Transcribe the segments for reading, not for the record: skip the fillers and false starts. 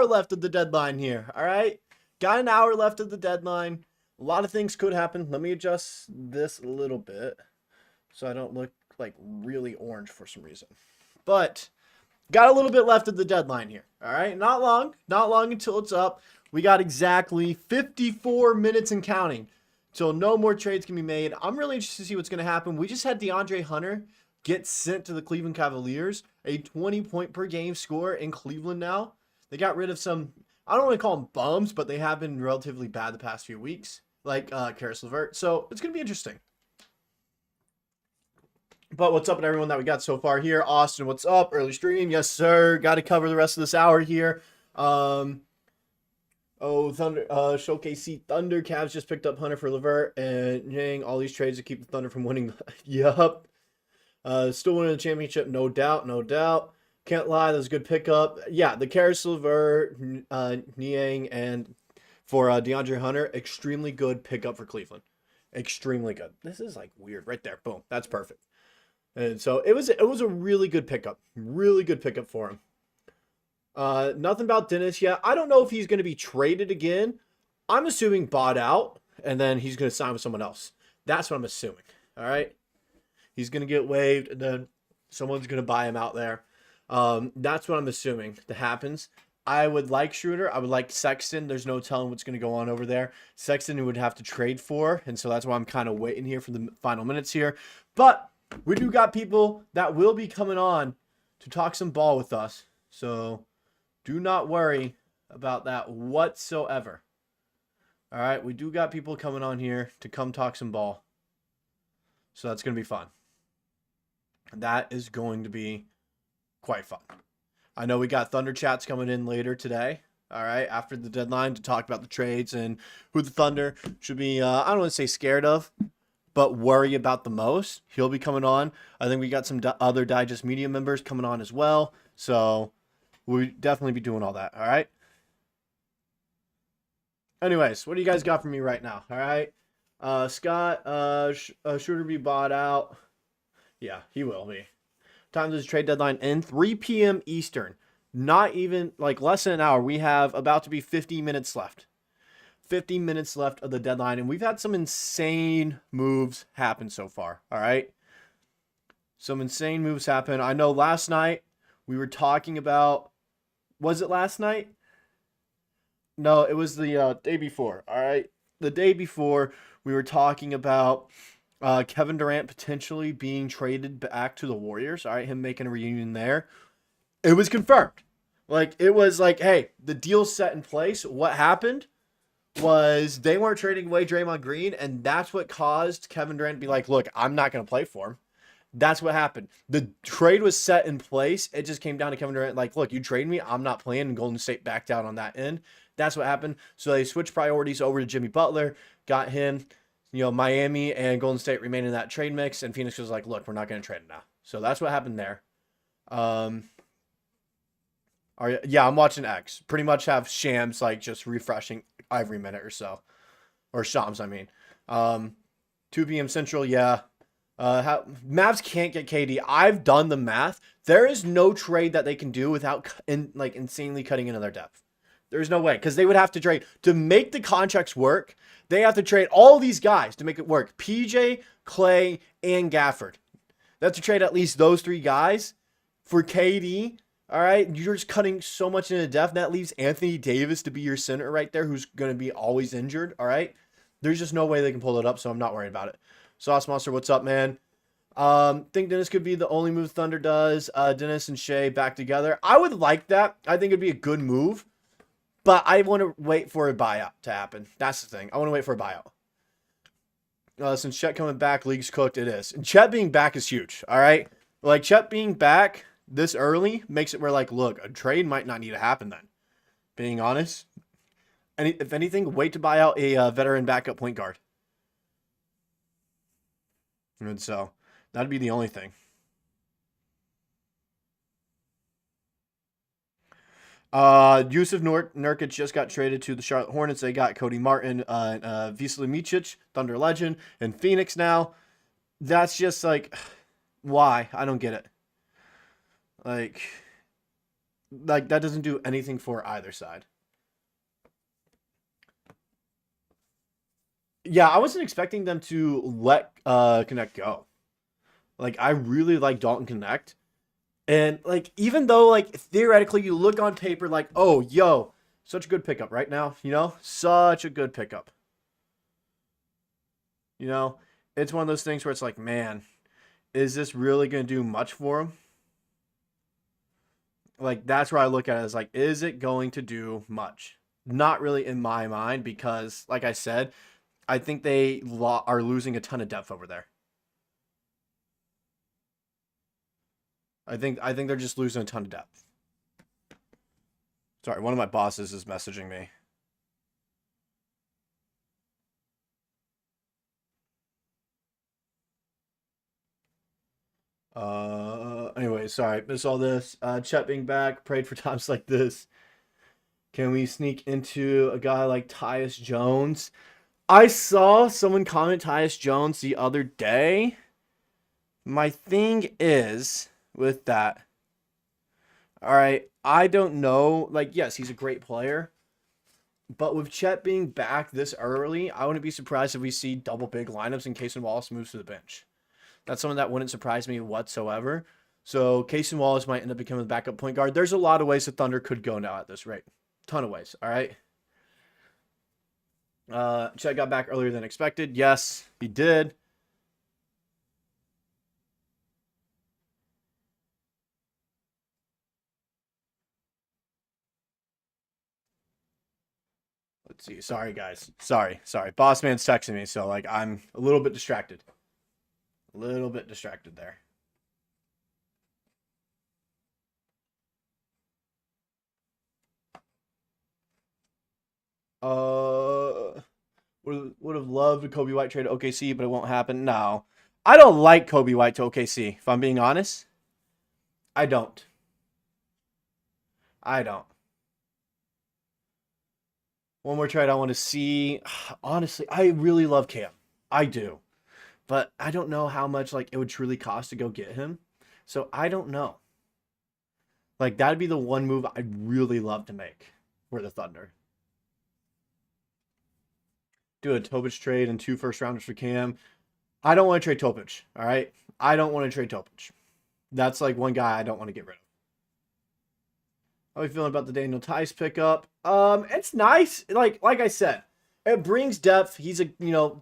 hour left of the deadline here, all right? Got an hour left of the deadline. A lot of things could happen. Let me adjust this a little bit so I don't look like really orange for some reason. But got a little bit left of the deadline here, all right? Not long until it's up. We got exactly 54 minutes and counting till no more trades can be made. I'm really interested to see what's going to happen. We just had DeAndre Hunter get sent to the Cleveland Cavaliers, a 20-point-per-game scorer in Cleveland now. They got rid of some, I don't want to call them bums, but they have been relatively bad the past few weeks, like Caris LeVert. So it's going to be interesting. But what's up with everyone that we got so far here? Austin, what's up? Early stream. Yes, sir. Got to cover the rest of this hour here. Thunder, Showcase Thunder. Cavs just picked up Hunter for LeVert and Yang. All these trades to keep the Thunder from winning. Yup. Still winning the championship, no doubt, no doubt. Can't lie, that was a good pickup. Yeah, the Caris LeVert, Niang, and for DeAndre Hunter, extremely good pickup for Cleveland. Extremely good. This is like weird right there. Boom, that's perfect. And so it was a really good pickup. Really good pickup for him. Nothing about Dennis yet. I don't know if he's going to be traded again. I'm assuming bought out, and then he's going to sign with someone else. That's what I'm assuming. All right? He's going to get waived, and then someone's going to buy him out there. That's what I'm assuming that happens. I would like Schroeder. I would like Sexton. There's no telling what's going to go on over there. Sexton we would have to trade for, and so that's why I'm kind of waiting here for the final minutes here. But we do got people that will be coming on to talk some ball with us. So do not worry about that whatsoever. All right, we do got people coming on here to come talk some ball. So that's going to be fun. That is going to be quite fun. I know we got Thunder chats coming in later today, all right, after the deadline to talk about the trades and who the Thunder should be, I don't want to say scared of, but worry about the most. He'll be coming on. I think we got some other Digest Media members coming on as well. So we'll definitely be doing all that, all right? Anyways, what do you guys got for me right now, all right? Scott, Schroeder be bought out. Yeah, he will be. Time to the trade deadline in 3 p.m. Eastern. Not even, like, less than an hour. We have about to be 50 minutes left. 50 minutes left of the deadline, and we've had some insane moves happen so far, all right? Some insane moves happen. I know last night we were talking about, was it last night? No, it was the day before, all right? The day before, we were talking about Kevin Durant potentially being traded back to the Warriors. All right, him making a reunion there. It was confirmed. Like, it was like, hey, the deal's set in place. What happened was they weren't trading away Draymond Green, and that's what caused Kevin Durant to be like, look, I'm not going to play for him. That's what happened. The trade was set in place. It just came down to Kevin Durant, like, look, you trade me, I'm not playing, and Golden State backed out on that end. That's what happened. So they switched priorities over to Jimmy Butler, got him. Miami and Golden State remain in that trade mix, and Phoenix was like, look, we're not going to trade him now. So that's what happened there. Yeah, I'm watching X. Pretty much have Shams, like, just refreshing every minute or so. Or Shams, I mean. 2 p.m. Central, yeah. Mavs can't get KD. I've done the math. There is no trade that they can do without, insanely cutting into their depth. There's no way, because they would have to trade. To make the contracts work, they have to trade all these guys to make it work. PJ, Clay, and Gafford. They have to trade at least those 3 guys for KD. All right, you're just cutting so much into depth. That leaves Anthony Davis to be your center right there, who's going to be always injured. All right, there's just no way they can pull it up, so I'm not worried about it. Sauce Monster, what's up, man? Think Dennis could be the only move Thunder does. Dennis and Shai back together. I would like that. I think it'd be a good move. But I want to wait for a buyout to happen. That's the thing. I want to wait for a buyout. Since Chet coming back, league's cooked, it is. And Chet being back is huge, all right? Like, Chet being back this early makes it where, like, look, a trade might not need to happen then. Being honest. And if anything, wait to buy out a veteran backup point guard. And so, that'd be the only thing. Yusuf Nurkic just got traded to the Charlotte Hornets. They got Cody Martin, Vesely Micic, Thunder legend, and Phoenix now. That's just like, why? I don't get it. Like, Like, that doesn't do anything for either side. Yeah, I wasn't expecting them to let Connect go. Like, I really like Dalton Connect. And, like, even though, like, theoretically you look on paper like, oh, yo, such a good pickup right now, you know? Such a good pickup. You know? It's one of those things where it's like, man, is this really going to do much for him? Like, that's where I look at it as like, is it going to do much? Not really in my mind because, like I said, I think they are losing a ton of depth over there. I think they're just losing a ton of depth. Sorry, one of my bosses is messaging me. Anyway, sorry, missed all this. Chet being back, prayed for times like this. Can we sneak into a guy like Tyus Jones? I saw someone comment Tyus Jones the other day. My thing is with that. All right, I don't know. Like, yes, he's a great player. But with Chet being back this early, I wouldn't be surprised if we see double big lineups and Cason Wallace moves to the bench. That's something that wouldn't surprise me whatsoever. So Cason Wallace might end up becoming the backup point guard. There's a lot of ways the Thunder could go now at this rate. Ton of ways, all right? Chet got back earlier than expected. Yes, he did. Let's see. Sorry, guys. Sorry. Boss man's texting me, so like I'm a little bit distracted. A little bit distracted there. Would have loved a Kobe White trade to OKC, but it won't happen. No. I don't like Kobe White to OKC, if I'm being honest. I don't. I don't. One more trade I want to see. Honestly, I really love Cam. I do. But I don't know how much like it would truly cost to go get him. So I don't know. Like that'd be the one move I'd really love to make for the Thunder. Do a Topic trade and 2 first rounders for Cam. I don't want to trade Topic. All right. I don't want to trade Topic. That's like one guy I don't want to get rid of. How are you feeling about the Daniel Tice pickup? It's nice. Like I said, it brings depth. He's a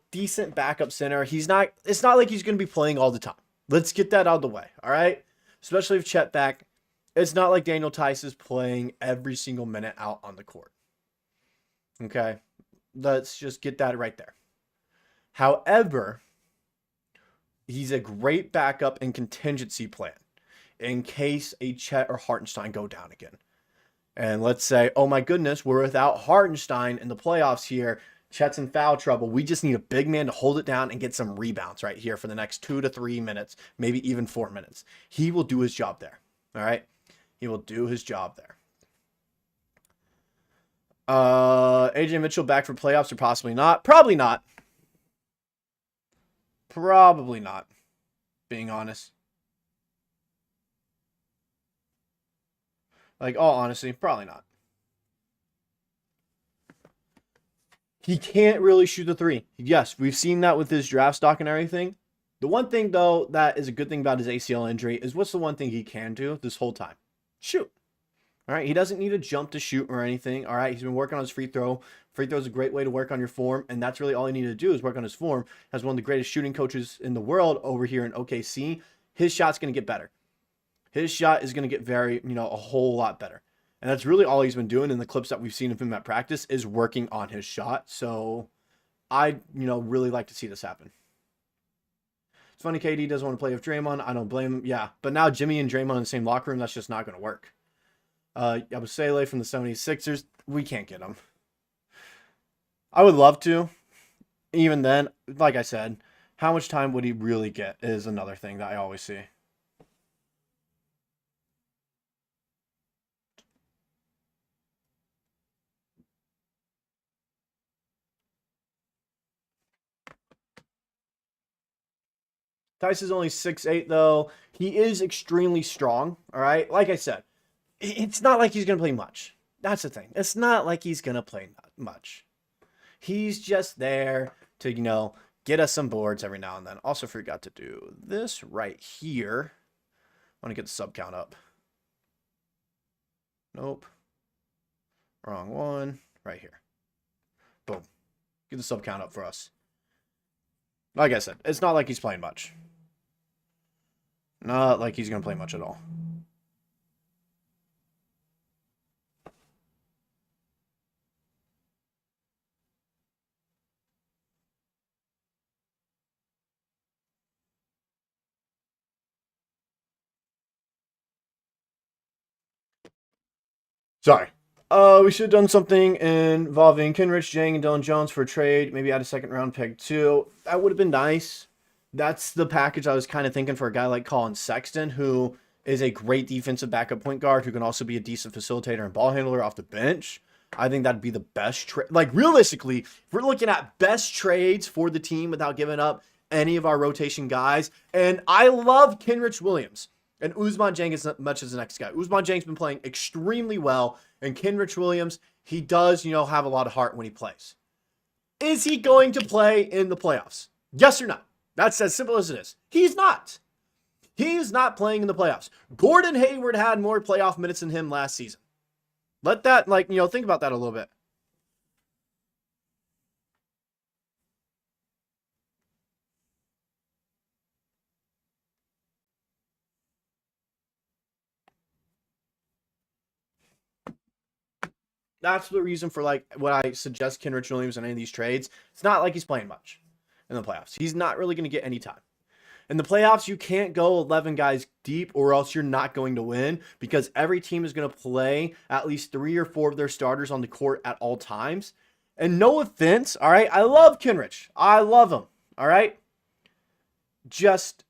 decent backup center. It's not like he's gonna be playing all the time. Let's get that out of the way. All right. Especially if Chet back. It's not like Daniel Tice is playing every single minute out on the court. Okay. Let's just get that right there. However, he's a great backup and contingency plan in case a Chet or Hartenstein go down again. And let's say, oh my goodness, we're without Hartenstein in the playoffs here. Chet's in foul trouble. We just need a big man to hold it down and get some rebounds right here for the next 2 to 3 minutes, maybe even 4 minutes. He will do his job there. All right. He will do his job there. AJ Mitchell back for playoffs or possibly not? Probably not. Probably not. Being honest. Like, all honesty, probably not. He can't really shoot the 3. Yes, we've seen that with his draft stock and everything. The one thing, though, that is a good thing about his ACL injury is what's the one thing he can do this whole time? Shoot. All right, he doesn't need a jump to shoot or anything. All right, he's been working on his free throw. Free throw is a great way to work on your form, and that's really all he needed to do is work on his form. As one of the greatest shooting coaches in the world over here in OKC, his shot's going to get better. His shot is going to get a whole lot better. And that's really all he's been doing in the clips that we've seen of him at practice is working on his shot. So I, really like to see this happen. It's funny KD doesn't want to play with Draymond. I don't blame him. Yeah, but now Jimmy and Draymond in the same locker room, that's just not going to work. Yabusele from the 76ers, we can't get him. I would love to. Even then, like I said, how much time would he really get is another thing that I always see. Tice is only 6'8", though. He is extremely strong, all right? Like I said, It's not like he's going to play much. That's the thing. It's not like he's going to play much. He's just there to, get us some boards every now and then. Also forgot to do this right here. I want to get the sub count up. Nope. Wrong one. Right here. Boom. Get the sub count up for us. Like I said, it's not like he's playing much. Not like he's going to play much at all. Sorry. We should have done something involving Kenrich, Jang, and Dylan Jones for a trade. Maybe add a second round pick too. That would have been nice. That's the package I was kind of thinking for a guy like Colin Sexton, who is a great defensive backup point guard who can also be a decent facilitator and ball handler off the bench. I think that'd be the best trade. Like, realistically, if we're looking at best trades for the team without giving up any of our rotation guys, and I love Kenrich Williams and Ousmane Dieng as much as the next guy. Ousmane Dieng's been playing extremely well, and Kenrich Williams, he does, have a lot of heart when he plays. Is he going to play in the playoffs? Yes or no? That's as simple as it is. He's not. He's not playing in the playoffs. Gordon Hayward had more playoff minutes than him last season. Let that, think about that a little bit. That's the reason for, what I suggest Kenrich Williams in any of these trades. It's not like he's playing much in the playoffs. He's not really going to get any time. In the playoffs, you can't go 11 guys deep or else you're not going to win because every team is going to play at least 3 or 4 of their starters on the court at all times. And no offense, all right? I love Kenrich. I love him, all right? Just,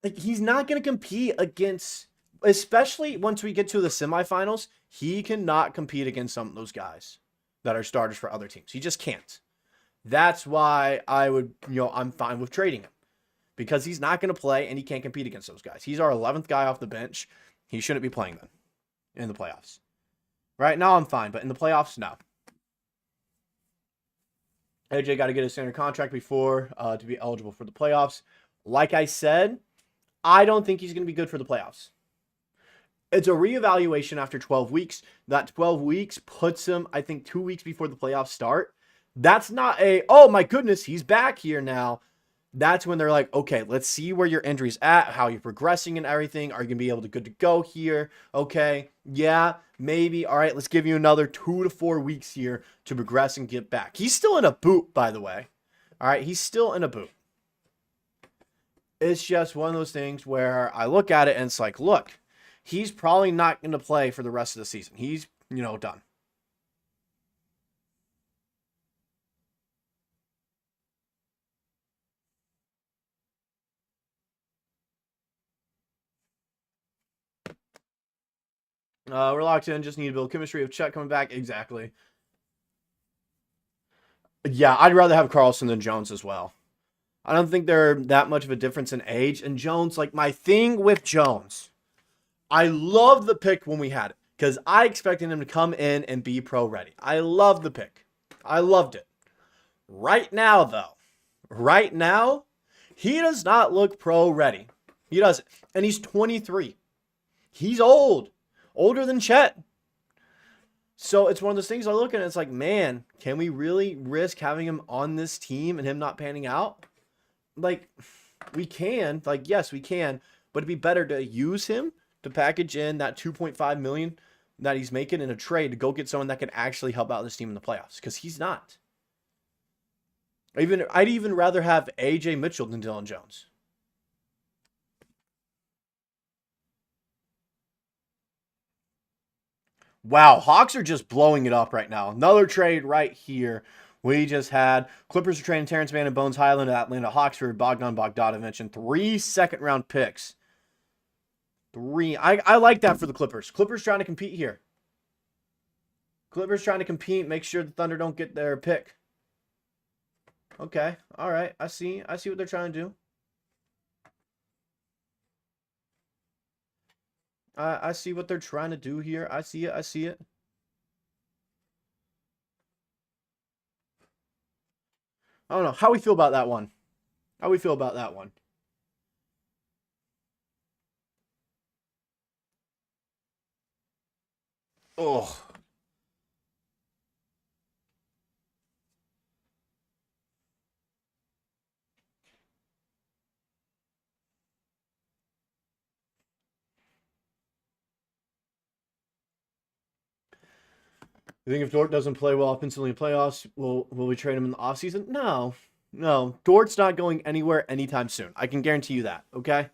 he's not going to compete against, especially once we get to the semifinals, he cannot compete against some of those guys that are starters for other teams. He just can't. That's why I would, I'm fine with trading him because he's not going to play and he can't compete against those guys. He's our 11th guy off the bench. He shouldn't be playing then in the playoffs. Right now I'm fine, but in the playoffs, no. AJ got to get a standard contract before to be eligible for the playoffs. Like I said, I don't think he's going to be good for the playoffs. It's a reevaluation after 12 weeks. That 12 weeks puts him, I think, 2 weeks before the playoffs start. That's not oh my goodness, he's back here now. That's when they're like, okay, let's see where your injury's at, how you're progressing and everything. Are you going to be able to good to go here? Okay, yeah, maybe. All right, let's give you another 2 to 4 weeks here to progress and get back. He's still in a boot, by the way. All right, he's still in a boot. It's just one of those things where I look at it and it's like, look, he's probably not going to play for the rest of the season. He's, done. We're locked in. Just need to build chemistry of Chet coming back. Exactly. Yeah, I'd rather have Carlson than Jones as well. I don't think they're that much of a difference in age. And Jones, my thing with Jones, I loved the pick when we had it because I expected him to come in and be pro ready. I loved the pick. I loved it. Right now, though, he does not look pro ready. He doesn't. And he's 23. He's old. Older than Chet. So it's one of those things I look at and it's like, man, can we really risk having him on this team and him not panning out? We can. Yes, we can. But it'd be better to use him to package in that $2.5 million that he's making in a trade to go get someone that can actually help out this team in the playoffs. Because he's not. I'd even rather have AJ Mitchell than Dylan Jones. Wow, Hawks are just blowing it up right now. Another trade right here. We just had Clippers are trading Terrence Mann and Bones Highland to Atlanta Hawks for Bogdan Bogdanovic and 3 second-round picks. 3. I like that for the Clippers. Clippers trying to compete here. Clippers trying to compete, make sure the Thunder don't get their pick. Okay, all right. I see what they're trying to do. I see what they're trying to do here. I see it. I see it. I don't know. How we feel about that one? How we feel about that one? Oh. You think if Dort doesn't play well offensively in playoffs, will we trade him in the offseason? No. No. Dort's not going anywhere anytime soon. I can guarantee you that, okay?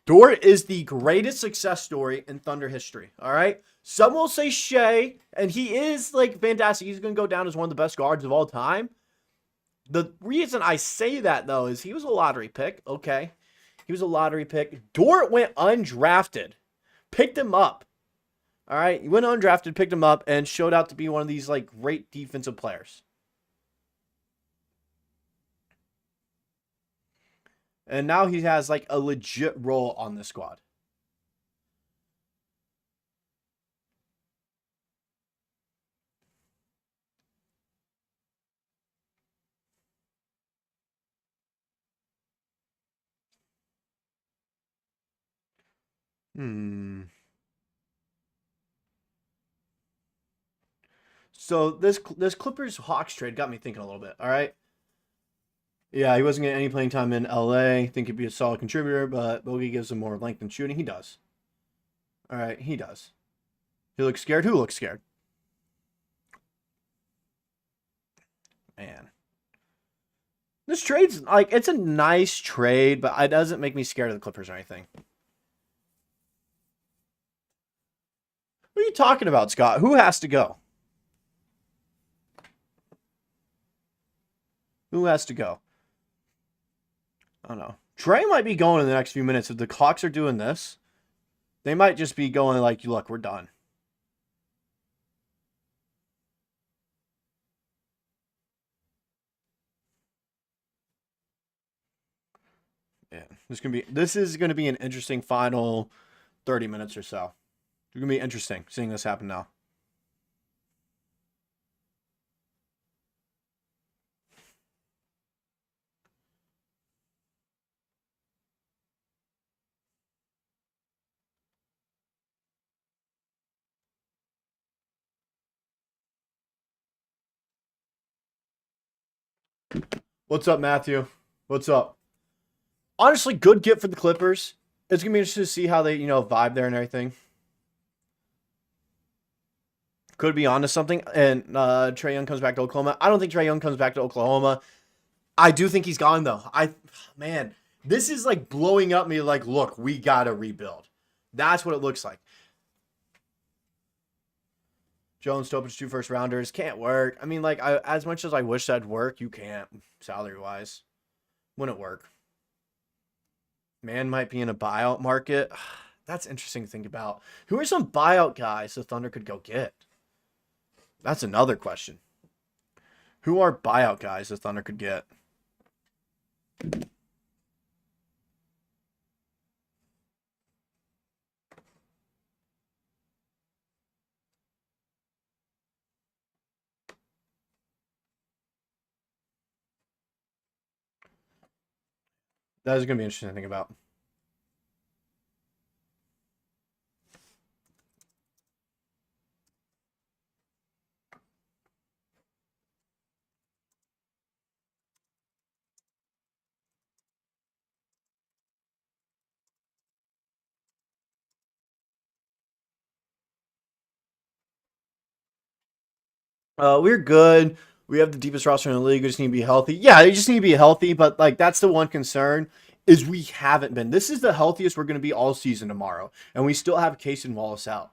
Dort is the greatest success story in Thunder history, all right? Some will say Shai, and he is like fantastic. He's going to go down as one of the best guards of all time. The reason I say that, though, is he was a lottery pick, okay? He was a lottery pick. Dort went undrafted, picked him up. All right, he went undrafted, picked him up, and showed out to be one of these like great defensive players. And now he has like a legit role on the squad. Hmm. So this Clippers Hawks trade got me thinking a little bit. All right. Yeah, he wasn't getting any playing time in LA. Think he'd be a solid contributor, but Bogey gives him more length and shooting. He does. All right, he does. He looks scared. Who looks scared? Man. This trade's like it's a nice trade, but it doesn't make me scared of the Clippers or anything. What are you talking about, Scott? Who has to go? Who has to go? I don't know. Trey might be going in the next few minutes. If the Hawks are doing this, they might just be going like, look, we're done. Yeah. This is gonna be an interesting final 30 minutes or so. It's gonna be interesting seeing this happen now. What's up, Matthew? What's up? Honestly, good get for the Clippers. It's gonna be interesting to see how they, vibe there and everything. Could be onto something. And Trae Young comes back to Oklahoma. I don't think Trae Young comes back to Oklahoma. I do think he's gone though. Man, this is like blowing up me. Like, look, we gotta rebuild. That's what it looks like. Jones, Topic, 2 first rounders can't work. I mean, like, as much as I wish that'd work, you can't salary wise. Wouldn't work. Man might be in a buyout market. That's interesting to think about. Who are some buyout guys the Thunder could go get? That's another question. Who are buyout guys the Thunder could get? That is going to be interesting to think about. We're good. We have the deepest roster in the league. We just need to be healthy. Yeah, you just need to be healthy, but like that's the one concern is we haven't been. This is the healthiest we're going to be all season tomorrow, and we still have Cason Wallace out.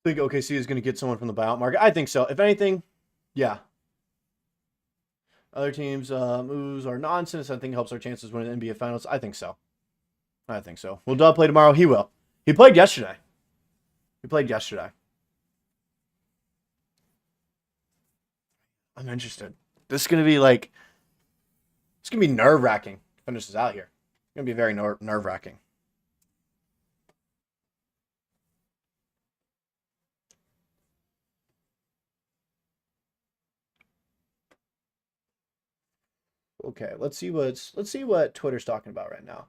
Think OKC is going to get someone from the buyout market? I think so. If anything, yeah. Other teams' moves are nonsense. I think it helps our chances winning the NBA Finals. I think so. I think so. Will Dub play tomorrow? He will. He played yesterday. I'm interested. This is going to be like, it's going to be nerve-wracking. Finish this out here. It's going to be very nerve-wracking. Okay, let's see what Twitter's talking about right now.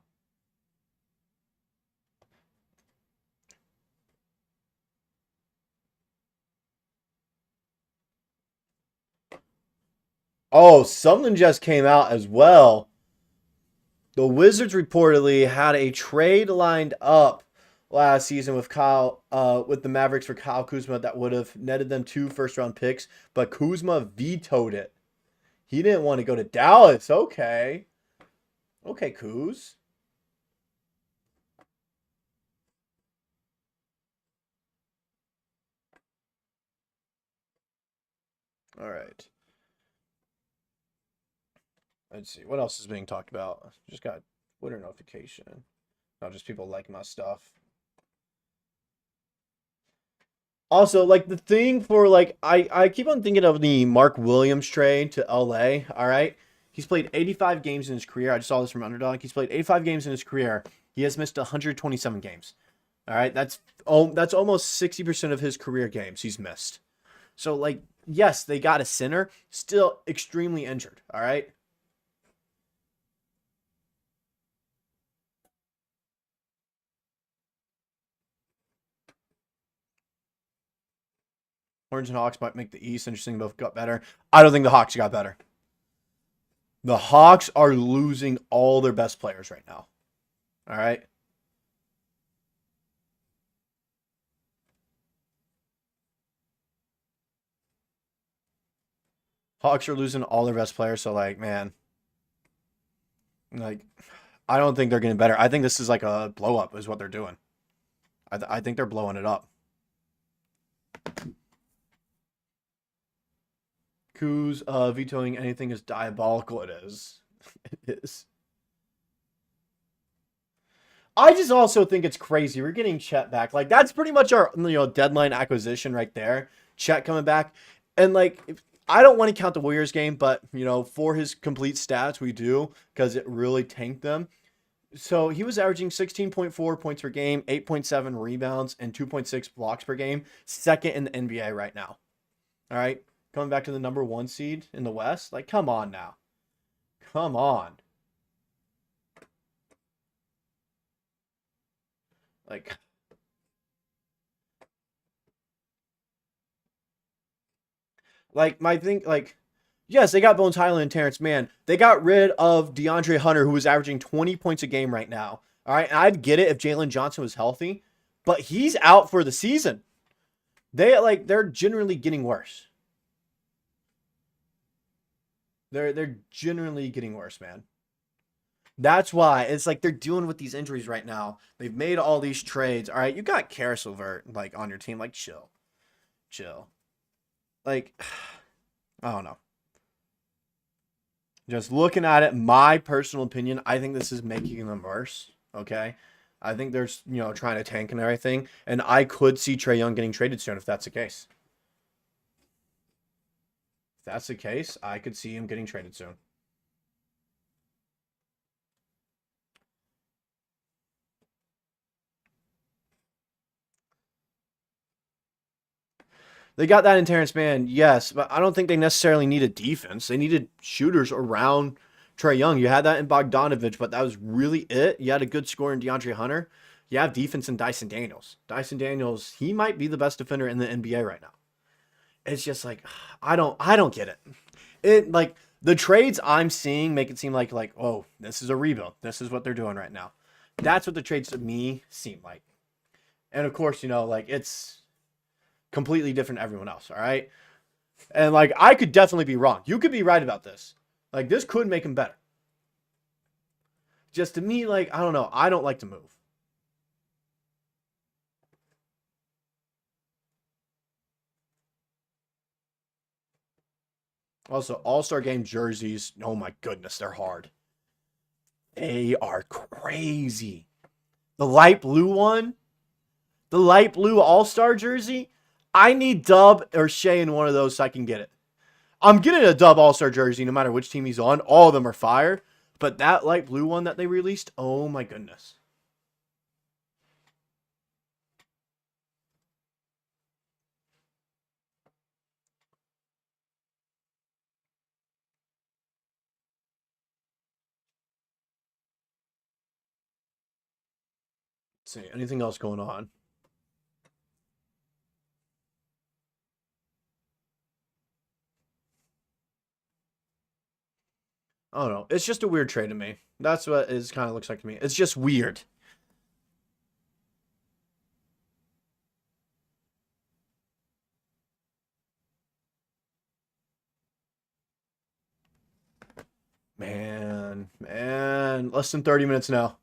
Oh, something just came out as well. The Wizards reportedly had a trade lined up last season with with the Mavericks for Kyle Kuzma that would have netted them 2 first-round picks, but Kuzma vetoed it. He didn't want to go to Dallas. Okay. Okay, Kuz. All right. Let's see. What else is being talked about? Just got Twitter notification. No, just people like my stuff. Also, like the thing for like I keep on thinking of the Mark Williams trade to LA, all right? He's played 85 games in his career. I just saw this from Underdog. He's played 85 games in his career. He has missed 127 games. All right? That's almost 60% of his career games he's missed. So like, yes, they got a center, still extremely injured, all right? Hornets and Hawks might make the East interesting. Both got better. I don't think the Hawks got better. The Hawks are losing all their best players right now. All right. Hawks are losing all their best players. So, like, man, like, I don't think they're getting better. I think this is like a blow up, is what they're doing. I think they're blowing it up. Kuz vetoing anything is diabolical. It is. It is. I just also think it's crazy. We're getting Chet back. Like, that's pretty much our deadline acquisition right there. Chet coming back. And like, I don't want to count the Warriors game, but for his complete stats, we do, because it really tanked them. So he was averaging 16.4 points per game, 8.7 rebounds, and 2.6 blocks per game. Second in the NBA right now. All right. Coming back to the number 1 seed in the West. Like, come on now. Come on. Like my thing, like, yes, they got Bones Highland and Terrence Mann. They got rid of DeAndre Hunter, who was averaging 20 points a game right now. All right, and I'd get it if Jalen Johnson was healthy, but he's out for the season. They're generally getting worse. They're generally getting worse, man. That's why it's like they're dealing with these injuries right now. They've made all these trades. All right, you got Karis LeVert like on your team. Like, chill. Like, I don't know. Just looking at it, my personal opinion, I think this is making them worse. Okay, I think they're trying to tank and everything, and I could see Trae Young getting traded soon if that's the case. If that's the case, I could see him getting traded soon. They got that in Terrence Mann, yes, but I don't think they necessarily needed defense. They needed shooters around Trae Young. You had that in Bogdanovich, but that was really it. You had a good scorer in DeAndre Hunter. You have defense in Dyson Daniels. Dyson Daniels, he might be the best defender in the NBA right now. It's just like, I don't get it. It like the trades I'm seeing make it seem like oh, this is a rebuild. This is what they're doing right now. That's what the trades to me seem like. And of course, like it's completely different to everyone else, all right? And like I could definitely be wrong. You could be right about this. Like this could make him better. Just to me, like, I don't know. I don't like to move. Also, All-Star Game jerseys. Oh my goodness, they're hard. They are crazy. The light blue one, the light blue All-Star jersey. I need Dub or Shai in one of those so I can get it. I'm getting a Dub All-Star jersey no matter which team he's on. All of them are fire. But that light blue one that they released, oh my goodness. Let's see, anything else going on? I don't know. It's just a weird trade to me. That's what it kind of looks like to me. It's just weird. Man. Less than 30 minutes now.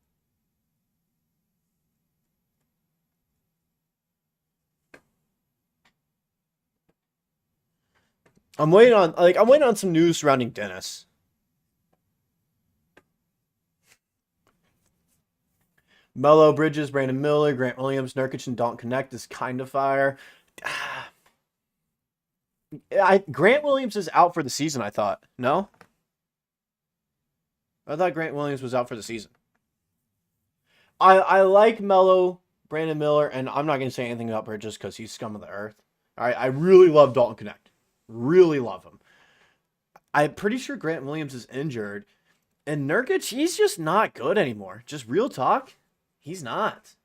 I'm waiting on some news surrounding Dennis. Melo, Bridges, Brandon Miller, Grant Williams, Nurkic, and Dalton Connect is kind of fire. Grant Williams is out for the season, I thought. No? I thought Grant Williams was out for the season. I like Melo, Brandon Miller, and I'm not going to say anything about Bridges because he's scum of the earth. All right, I really love Dalton Connect. Really love him. I'm pretty sure Grant Williams is injured. And Nurkic, he's just not good anymore. Just real talk. He's not.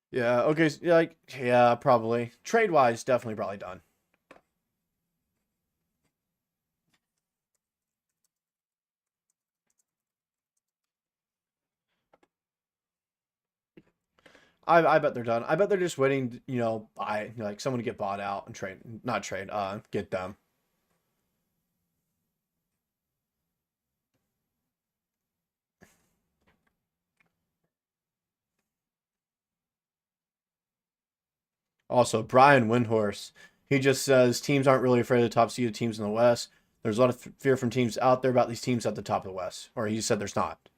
Yeah, okay. Yeah, probably. Trade-wise, definitely probably done. I bet they're done. I bet they're just waiting, buy like someone to get bought out and get them. Also, Brian Windhorse, he just says teams aren't really afraid of the top seeded teams in the West. There's a lot of fear from teams out there about these teams at the top of the West. Or he said there's not.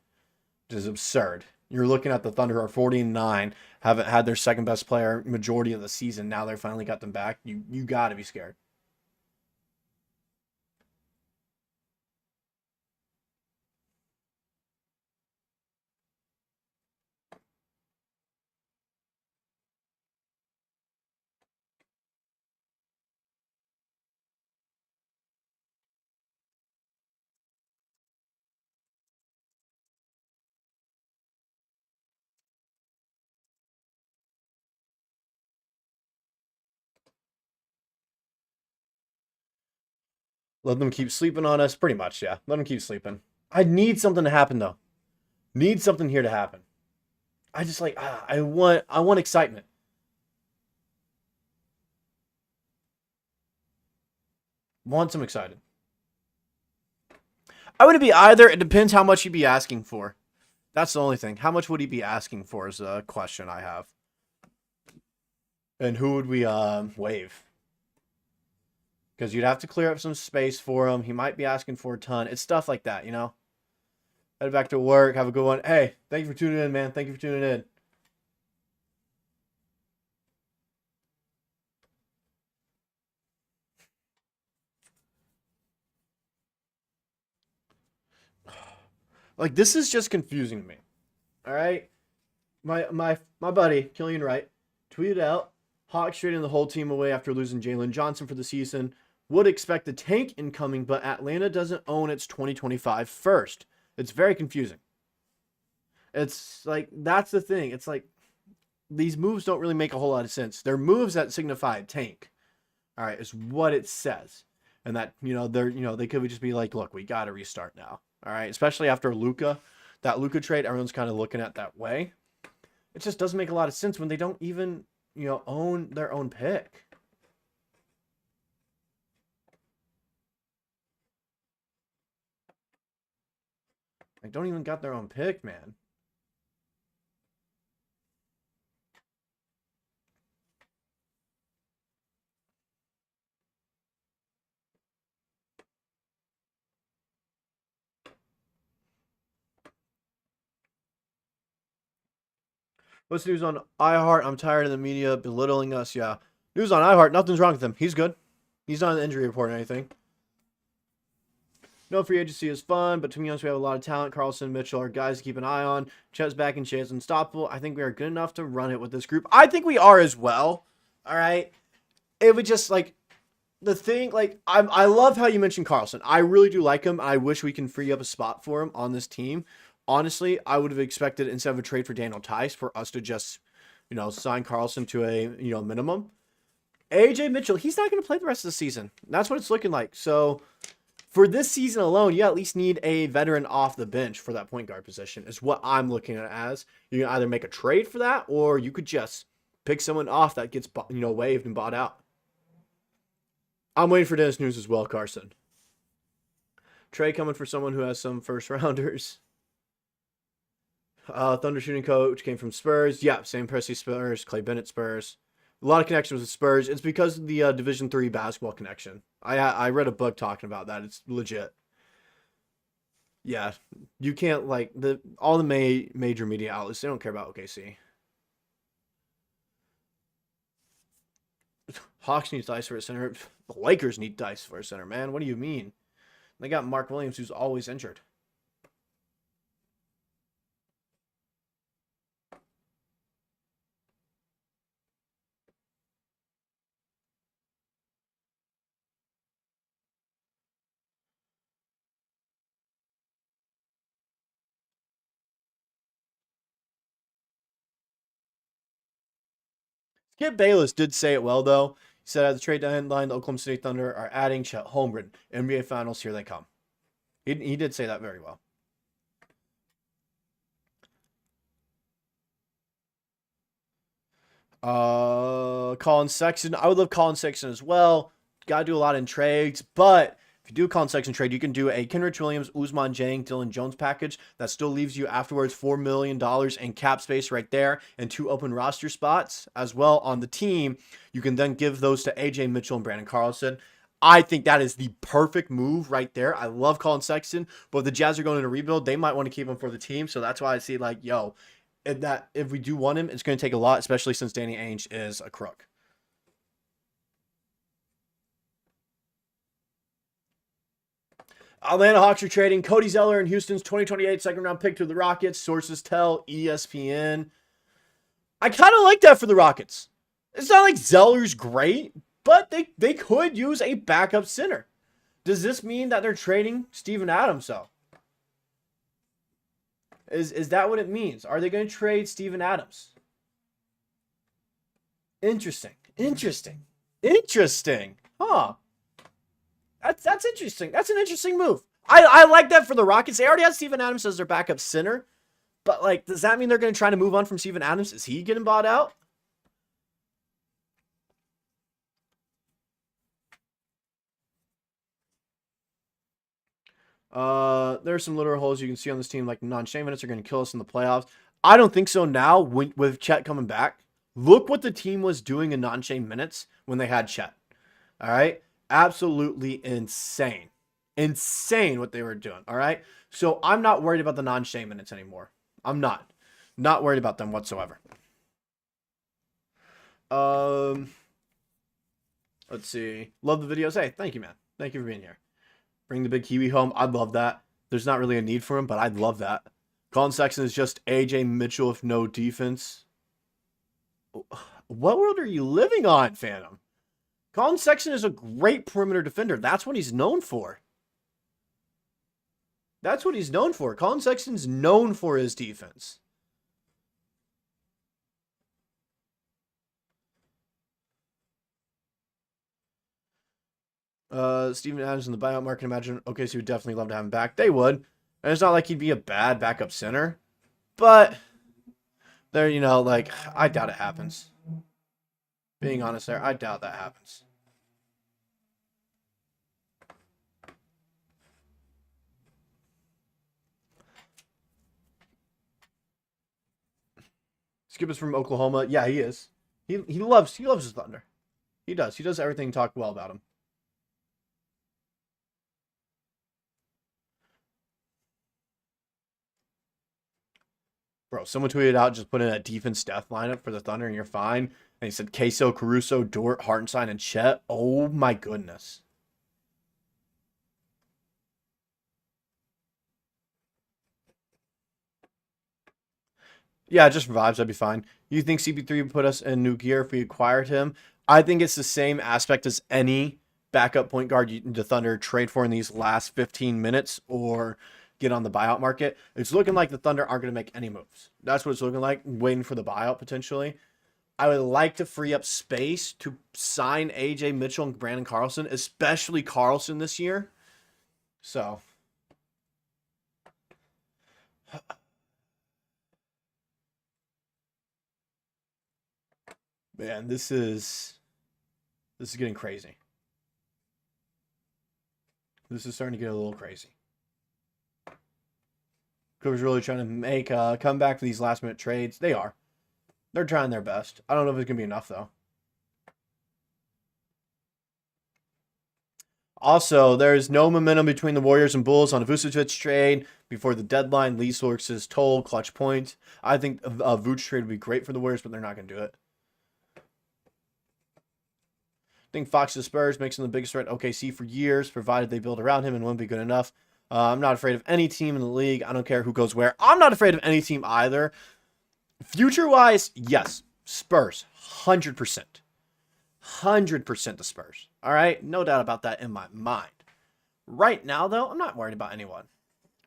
Which is absurd. You're looking at the Thunder are 40-9, haven't had their second best player majority of the season. Now they finally got them back. You got to be scared. Let them keep sleeping on us. Pretty much, yeah. Let them keep sleeping. I need something to happen though. Need something here to happen. I just I want excitement. Want some excited. I would be either. It depends how much he'd be asking for. That's the only thing. How much would he be asking for is a question I have. And who would we waive? Because you'd have to clear up some space for him. He might be asking for a ton. It's stuff like that, Head back to work. Have a good one. Hey, thank you for tuning in, man. Thank you for tuning in. Like, this is just confusing to me. All right? My buddy, Killian Wright, tweeted out, Hawks trading the whole team away after losing Jalen Johnson for the season. Would expect the tank incoming, but Atlanta doesn't own its 2025 first. It's very confusing. It's like, that's the thing. It's like, these moves don't really make a whole lot of sense. They're moves that signify tank. All right, is what it says. And that, they could just be like, look, we got to restart now. All right, especially after Luka. That Luka trade, everyone's kind of looking at that way. It just doesn't make a lot of sense when they don't even, own their own pick. Like, don't even got their own pick, man. What's news on iHeart? I'm tired of the media belittling us. Yeah. News on iHeart. Nothing's wrong with him. He's good. He's not on the injury report or anything. No, free agency is fun, but to be honest, we have a lot of talent. Carlson, Mitchell are guys to keep an eye on. Chet's back and Shai's unstoppable. I think we are good enough to run it with this group. I think we are as well. All right. It would just like the thing, like I love how you mentioned Carlson. I really do like him. I wish we can free up a spot for him on this team. Honestly, I would have expected instead of a trade for Daniel Tice for us to just, sign Carlson to a, minimum. AJ Mitchell, he's not going to play the rest of the season. That's what it's looking like. So for this season alone, you at least need a veteran off the bench for that point guard position is what I'm looking at it as. You can either make a trade for that or you could just pick someone off that gets, waived and bought out. I'm waiting for Dennis News as well, Carson. Trade coming for someone who has some first rounders. Thunder shooting coach came from Spurs. Yeah, Sam Presti Spurs, Clay Bennett Spurs. A lot of connections with Spurs. It's because of the Division III basketball connection. I read a book talking about that. It's legit. Yeah, you can't all the major media outlets. They don't care about OKC. Hawks need Dice for a center. The Lakers need Dice for a center, man. What do you mean? They got Mark Williams, who's always injured. Skip Bayless did say it well, though. He said at the trade deadline, the Oklahoma City Thunder are adding Chet Holmgren. NBA Finals, here they come. He did say that very well. Colin Sexton. I would love Colin Sexton as well. Got to do a lot in trades, but if you do a Colin Sexton trade, you can do a Kenrich Williams, Ousmane Dieng, Dylan Jones package that still leaves you afterwards $4 million in cap space right there and 2 open roster spots as well on the team. You can then give those to AJ Mitchell and Brandon Carlson. I think that is the perfect move right there. I love Colin Sexton, but if the Jazz are going in a rebuild, they might want to keep him for the team. So that's why I see if we do want him, it's going to take a lot, especially since Danny Ainge is a crook. Atlanta Hawks are trading Cody Zeller and Houston's 2028 second-round pick to the Rockets. Sources tell ESPN. I kind of like that for the Rockets. It's not like Zeller's great, but they could use a backup center. Does this mean that they're trading Steven Adams, though? Is that what it means? Are they going to trade Steven Adams? Interesting. Huh. That's interesting. That's an interesting move. I like that for the Rockets. They already have Steven Adams as their backup center. But, does that mean they're going to try to move on from Steven Adams? Is he getting bought out? There's some literal holes you can see on this team, like non-Shea minutes are going to kill us in the playoffs. I don't think so now with Chet coming back. Look what the team was doing in non-Shea minutes when they had Chet. All right? Absolutely insane. Insane what they were doing. All right? So I'm not worried about the non-Shea minutes anymore. I'm not. Not worried about them whatsoever. Let's see. Love the videos. Hey, thank you, man. Thank you for being here. Bring the big Kiwi home. I'd love that. There's not really a need for him, but I'd love that. Colin Sexton is just AJ Mitchell with no defense. What world are you living on, Phantom? Colin Sexton is a great perimeter defender. That's what he's known for. That's what he's known for. Colin Sexton's known for his defense. Steven Adams in the buyout market. Imagine OKC would definitely love to have him back. They would. And it's not like he'd be a bad backup center. But there, I doubt it happens. Being honest there, I doubt that happens. Skip is from Oklahoma. Yeah, he is. He loves his Thunder. He does. He does everything talk well about him. Bro, someone tweeted out, just put in a defense death lineup for the Thunder and you're fine. And he said Queso, Caruso, Dort, Hartenstein, and Chet. Oh my goodness. Yeah, just for vibes, that'd be fine. You think CP3 would put us in new gear if we acquired him? I think it's the same aspect as any backup point guard the Thunder trade for in these last 15 minutes or get on the buyout market. It's looking like the Thunder aren't going to make any moves. That's what it's looking like, waiting for the buyout potentially. I would like to free up space to sign AJ Mitchell and Brandon Carlson, especially Carlson this year. So, man, this is getting crazy. This is starting to get a little crazy. Clippers really trying to make a comeback for these last minute trades. They are. They're trying their best. I don't know if it's going to be enough, though. Also, there's no momentum between the Warriors and Bulls on a Vucevic trade before the deadline. Lee Sorks is told clutch point. I think a Vuce trade would be great for the Warriors, but they're not going to do it. I think Fox's Spurs makes him the biggest threat OKC for years, provided they build around him and won't be good enough. I'm not afraid of any team in the league. I don't care who goes where. I'm not afraid of any team either. Future-wise, yes, Spurs, 100%. 100% the Spurs. All right? No doubt about that in my mind. Right now, though, I'm not worried about anyone.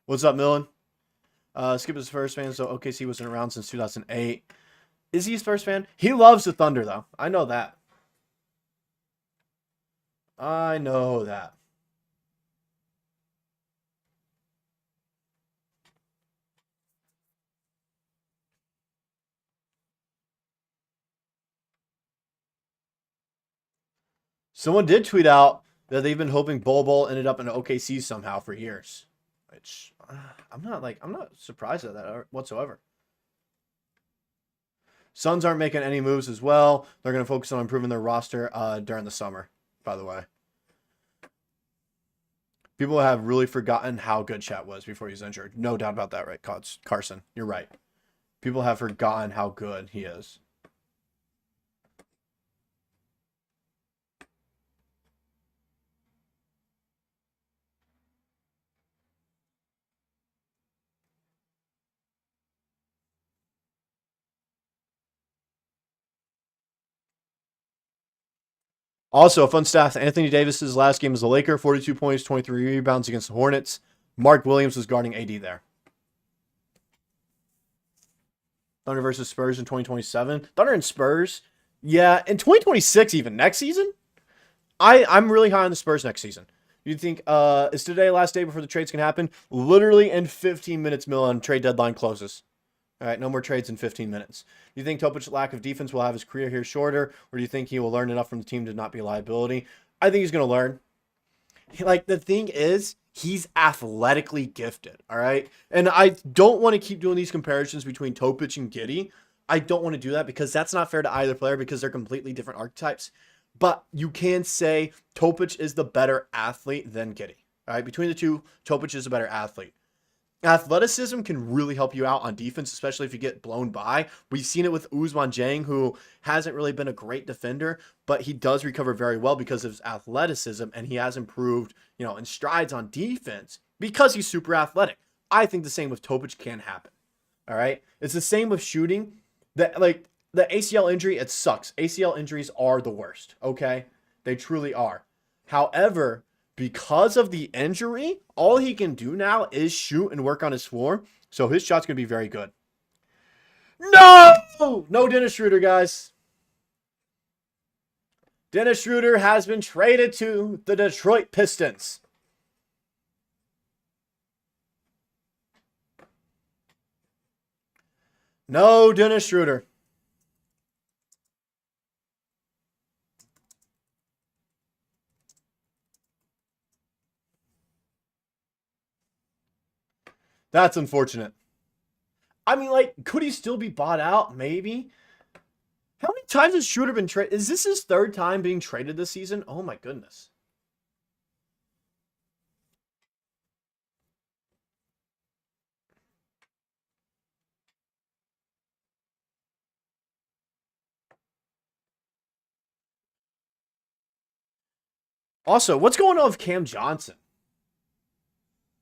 What's up, Millen? Skip is a Spurs fan, so OKC wasn't around since 2008. Is he a Spurs fan? He loves the Thunder, though. I know that. I know that. Someone did tweet out that they've been hoping Bol ended up in OKC somehow for years. Which I'm not surprised at that whatsoever. Suns aren't making any moves as well. They're going to focus on improving their roster during the summer, by the way. People have really forgotten how good Chet was before he was injured. No doubt about that, right, Carson? You're right. People have forgotten how good he is. Also, a fun stat, Anthony Davis's last game as a Laker, 42 points, 23 rebounds against the Hornets. Mark Williams was guarding AD there. Thunder versus Spurs in 2027. Thunder and Spurs, yeah, in 2026 even, next season? I'm really high on the Spurs next season. You think, is today last day before the trades can happen? Literally in 15 minutes, Milan, trade deadline closes. All right, no more trades in 15 minutes. Do you think Topic's lack of defense will have his career here shorter, or do you think he will learn enough from the team to not be a liability? I think he's going to learn. Like, the thing is, he's athletically gifted, all right? And I don't want to keep doing these comparisons between Topic and Giddey. I don't want to do that because that's not fair to either player because they're completely different archetypes. But you can say Topic is the better athlete than Giddey. All right, between the two, Topic is a better athlete. Athleticism can really help you out on defense, especially if you get blown by. We've seen it with Ousmane Dieng, who hasn't really been a great defender, but he does recover very well because of his athleticism, and he has improved, in strides on defense because he's super athletic. I think the same with Topic can happen. All right, it's the same with shooting. The ACL injury, it sucks. ACL injuries are the worst. Okay, they truly are. However, because of the injury, all he can do now is shoot and work on his floor. So his shot's going to be very good. No! No Dennis Schroeder, guys. Dennis Schroeder has been traded to the Detroit Pistons. No Dennis Schroeder. That's unfortunate. I mean, like, could he still be bought out? Maybe. How many times has Schroeder been traded? Is this his third time being traded this season? Oh my goodness. Also, what's going on with Cam Johnson?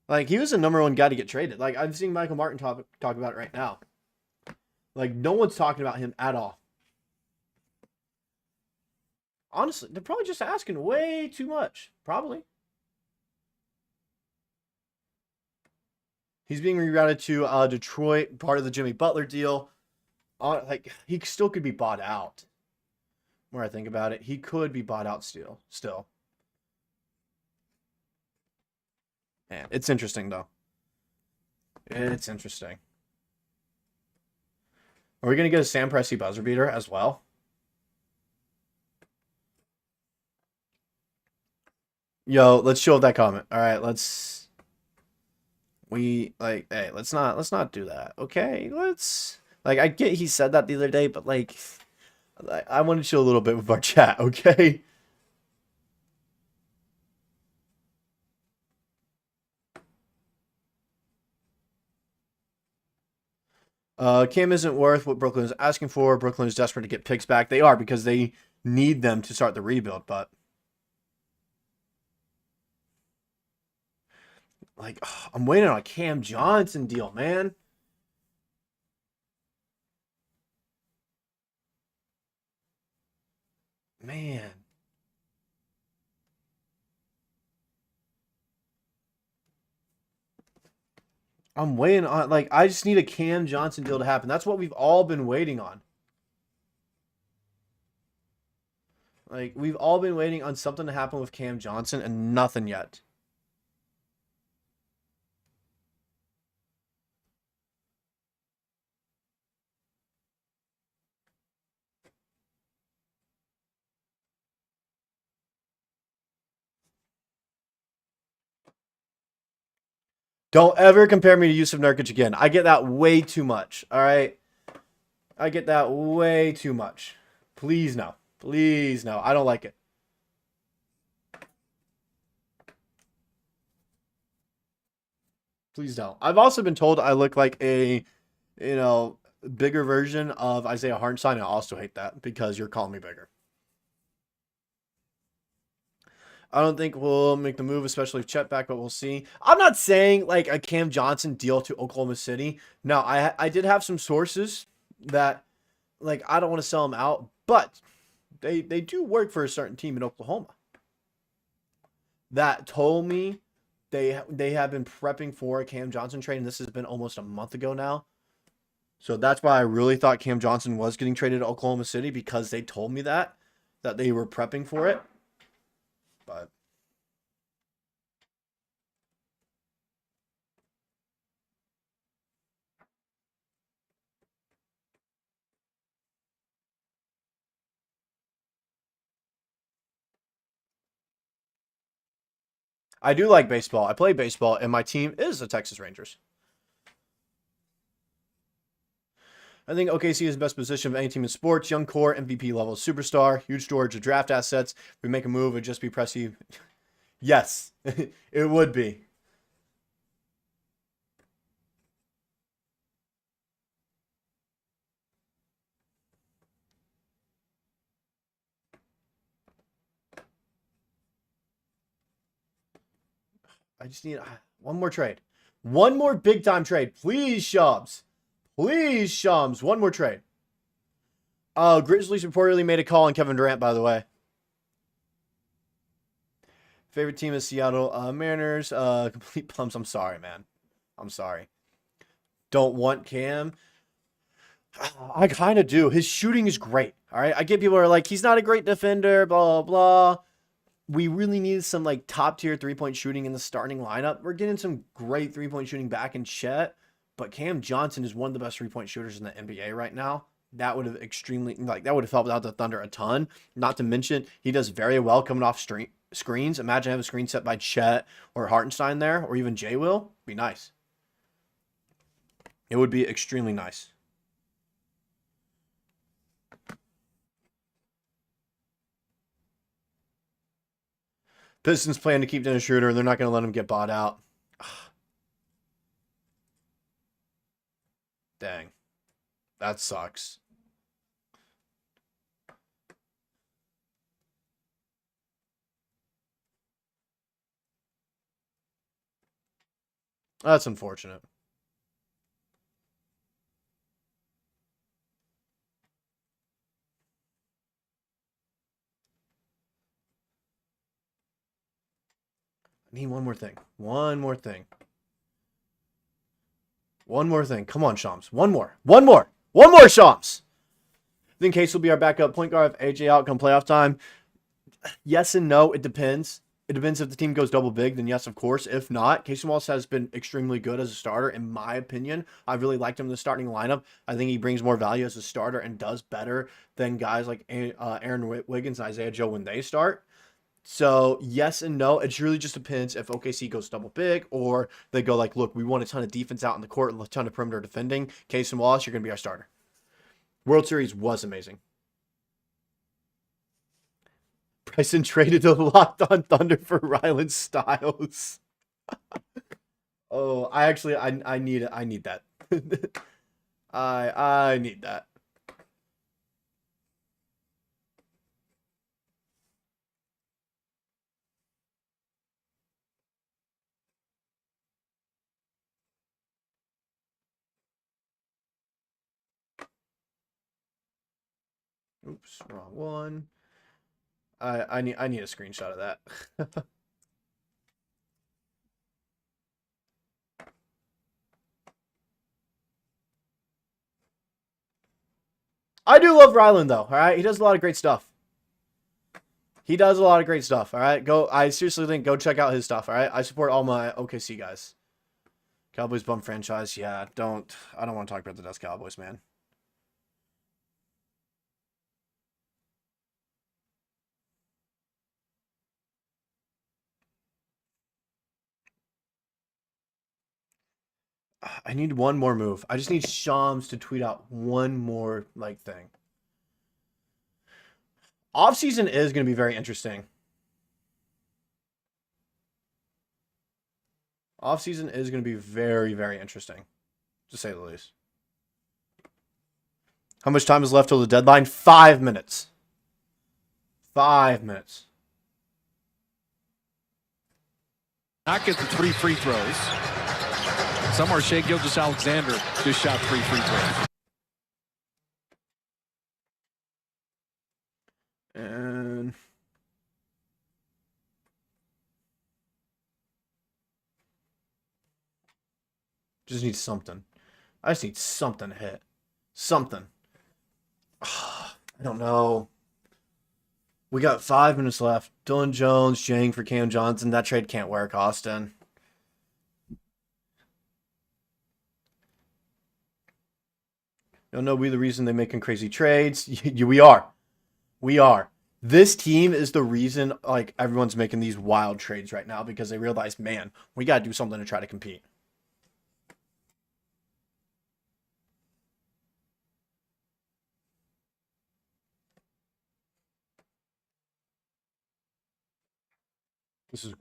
Like, he was the number one guy to get traded. Like, I'm seeing Michael Martin talk about it right now. Like, no one's talking about him at all. Honestly, they're probably just asking way too much. Probably. He's being rerouted to Detroit, part of the Jimmy Butler deal. Like, he still could be bought out. Where I think about it, he could be bought out still. Man, it's interesting, though. It's interesting. Are we going to get a Sam Presti buzzer beater as well? Yo, let's chill with that comment. All right, let's not do that. Okay, I get he said that the other day, but like I want to chill a little bit with our chat, okay? Cam isn't worth what Brooklyn is asking for. Brooklyn is desperate to get picks back. They are, because they need them to start the rebuild, but like, I'm waiting on a Cam Johnson deal, man. Man. I'm waiting on, like, I just need a Cam Johnson deal to happen. That's what we've all been waiting on. Like, we've all been waiting on something to happen with Cam Johnson and nothing yet. Don't ever compare me to Yusuf Nurkic again. I get that way too much, all right? I get that way too much. Please no. Please no. I don't like it. Please don't. I've also been told I look like a, bigger version of Isaiah Hartenstein. I also hate that because you're calling me bigger. I don't think we'll make the move, especially if Chet back, but we'll see. I'm not saying like a Cam Johnson deal to Oklahoma City. No, I did have some sources that, like, I don't want to sell them out, but they do work for a certain team in Oklahoma that told me they have been prepping for a Cam Johnson trade, and this has been almost a month ago now. So that's why I really thought Cam Johnson was getting traded to Oklahoma City, because they told me that they were prepping for it. But I do like baseball. I play baseball, and my team is the Texas Rangers. I think OKC is the best position of any team in sports. Young core, MVP level superstar, huge storage of draft assets. If we make a move, it would just be Presti. Yes, it would be. I just need one more trade. One more big time trade. Please, Shubs. Please, Shums. One more trade. Grizzlies reportedly made a call on Kevin Durant, by the way. Favorite team is Seattle Mariners. Complete plums. I'm sorry, man. I'm sorry. Don't want Cam. I kind of do. His shooting is great. All right. I get people are like, he's not a great defender, blah, blah. We really need some like top tier 3-point shooting in the starting lineup. We're getting some great 3-point shooting back in Chet, but Cam Johnson is one of the best 3-point shooters in the NBA right now. That would have helped out the Thunder a ton. Not to mention, he does very well coming off screens. Imagine having a screen set by Chet or Hartenstein there, or even Jay Will. Be nice. It would be extremely nice. Pistons plan to keep Dennis Schroeder, and they're not going to let him get bought out. Dang. That sucks. That's unfortunate. I need one more thing. One more thing. One more thing. Come on, Shams. One more. One more. One more, Shams. I think Case will be our backup point guard if AJ out come playoff time. Yes and no. It depends. It depends if the team goes double big, then yes, of course. If not, Cason Wallace has been extremely good as a starter, in my opinion. I really liked him in the starting lineup. I think he brings more value as a starter and does better than guys like Aaron Wiggins and Isaiah Joe when they start. So, yes and no. It really just depends if OKC goes double big or they go like, look, we want a ton of defense out in the court and a ton of perimeter defending. Cason Wallace, you're going to be our starter. World Series was amazing. Bryson traded to Locked On Thunder for Rylan Stiles. Oh, I need it. I need that. I need that. Oops, wrong one. I need a screenshot of that. I do love Ryland though. All right, he does a lot of great stuff. He does a lot of great stuff. All right, I seriously think go check out his stuff. All right, I support all my OKC guys. Cowboys bum franchise. Yeah, I don't want to talk about the Dallas Cowboys, man. I need one more move. I just need Shams to tweet out one more thing. Offseason is going to be very interesting. Offseason is going to be very, very interesting, to say the least. How much time is left till the deadline? 5 minutes. 5 minutes. Not get the 3 free throws. Somewhere Shai Gilgeous-Alexander just shot 3 free throws. And just need something. I just need something to hit. Something. I don't know. We got 5 minutes left. Dylan Jones, Jang for Cam Johnson. That trade can't work, Austin. No, we the reason they're making crazy trades. We are. We are. This team is the reason everyone's making these wild trades right now because they realize, man, we got to do something to try to compete.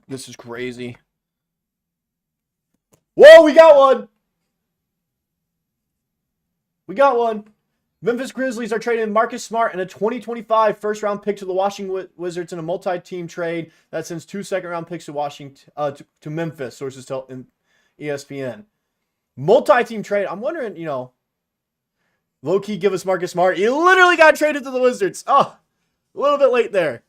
This is crazy. Whoa, we got one. We got one. Memphis Grizzlies are trading Marcus Smart and a 2025 first-round pick to the Washington Wizards in a multi-team trade that sends 2 second-round picks to Washington to Memphis. Sources tell ESPN. Multi-team trade. I'm wondering, low-key give us Marcus Smart. He literally got traded to the Wizards. Oh, a little bit late there.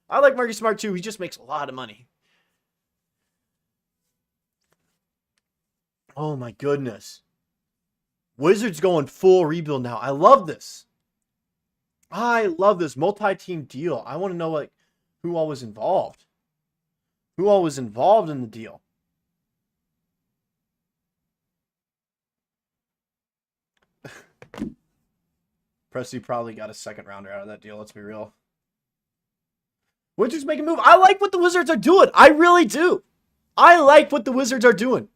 I like Marcus Smart too. He just makes a lot of money. Oh my goodness. Wizards going full rebuild now. I love this. I love this multi-team deal. I want to know who all was involved. Who all was involved in the deal. Presti probably got a second rounder out of that deal. Let's be real. Wizards make a move. I like what the Wizards are doing. I really do. I like what the Wizards are doing.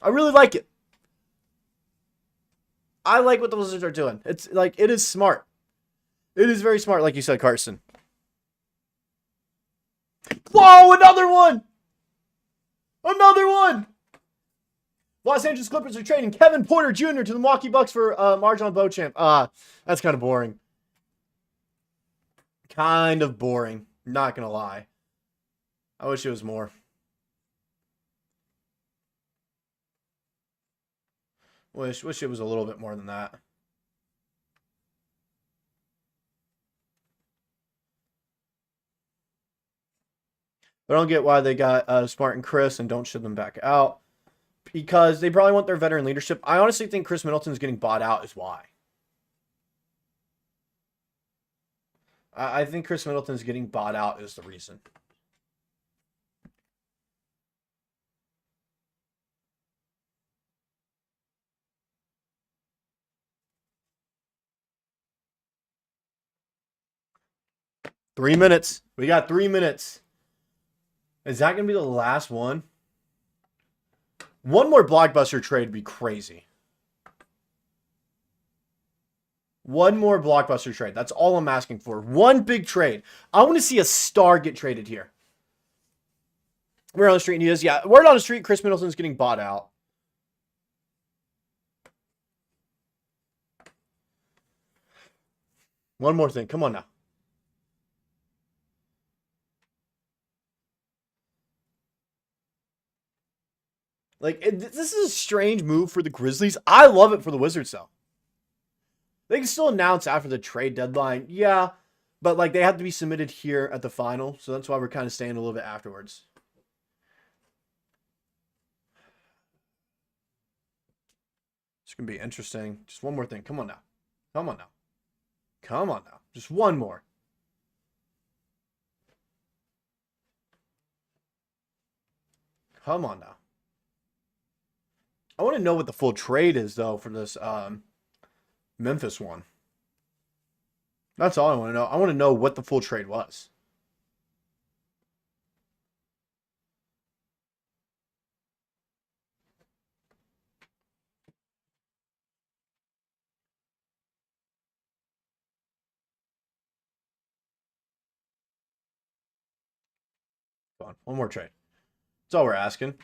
I really like it. I like what the Wizards are doing. It's like, it is smart. It is very smart, like you said, Carson. Whoa, another one! Another one! Los Angeles Clippers are trading Kevin Porter Jr. to the Milwaukee Bucks for Marjon Beauchamp. That's kind of boring. Kind of boring. Not going to lie. I wish it was more. Wish it was a little bit more than that. But I don't get why they got Smart and Chris and don't ship them back out. Because they probably want their veteran leadership. I honestly think Chris Middleton's getting bought out is why. I think Chris Middleton's getting bought out is the reason. Three minutes. We got 3 minutes. Is that going to be the last one? One more blockbuster trade would be crazy. One more blockbuster trade. That's all I'm asking for. One big trade. I want to see a star get traded here. Word on the street, and he is. Yeah, word on the street, Chris Middleton's getting bought out. One more thing. Come on now. Like, this is a strange move for the Grizzlies. I love it for the Wizards, though. They can still announce after the trade deadline. Yeah, but, like, they have to be submitted here at the final. So that's why we're kind of staying a little bit afterwards. It's going to be interesting. Just one more thing. Come on now. Come on now. Come on now. Just one more. Come on now. I want to know what the full trade is, though, for this Memphis one. That's all I want to know. I want to know what the full trade was. Come on, one more trade. That's all we're asking.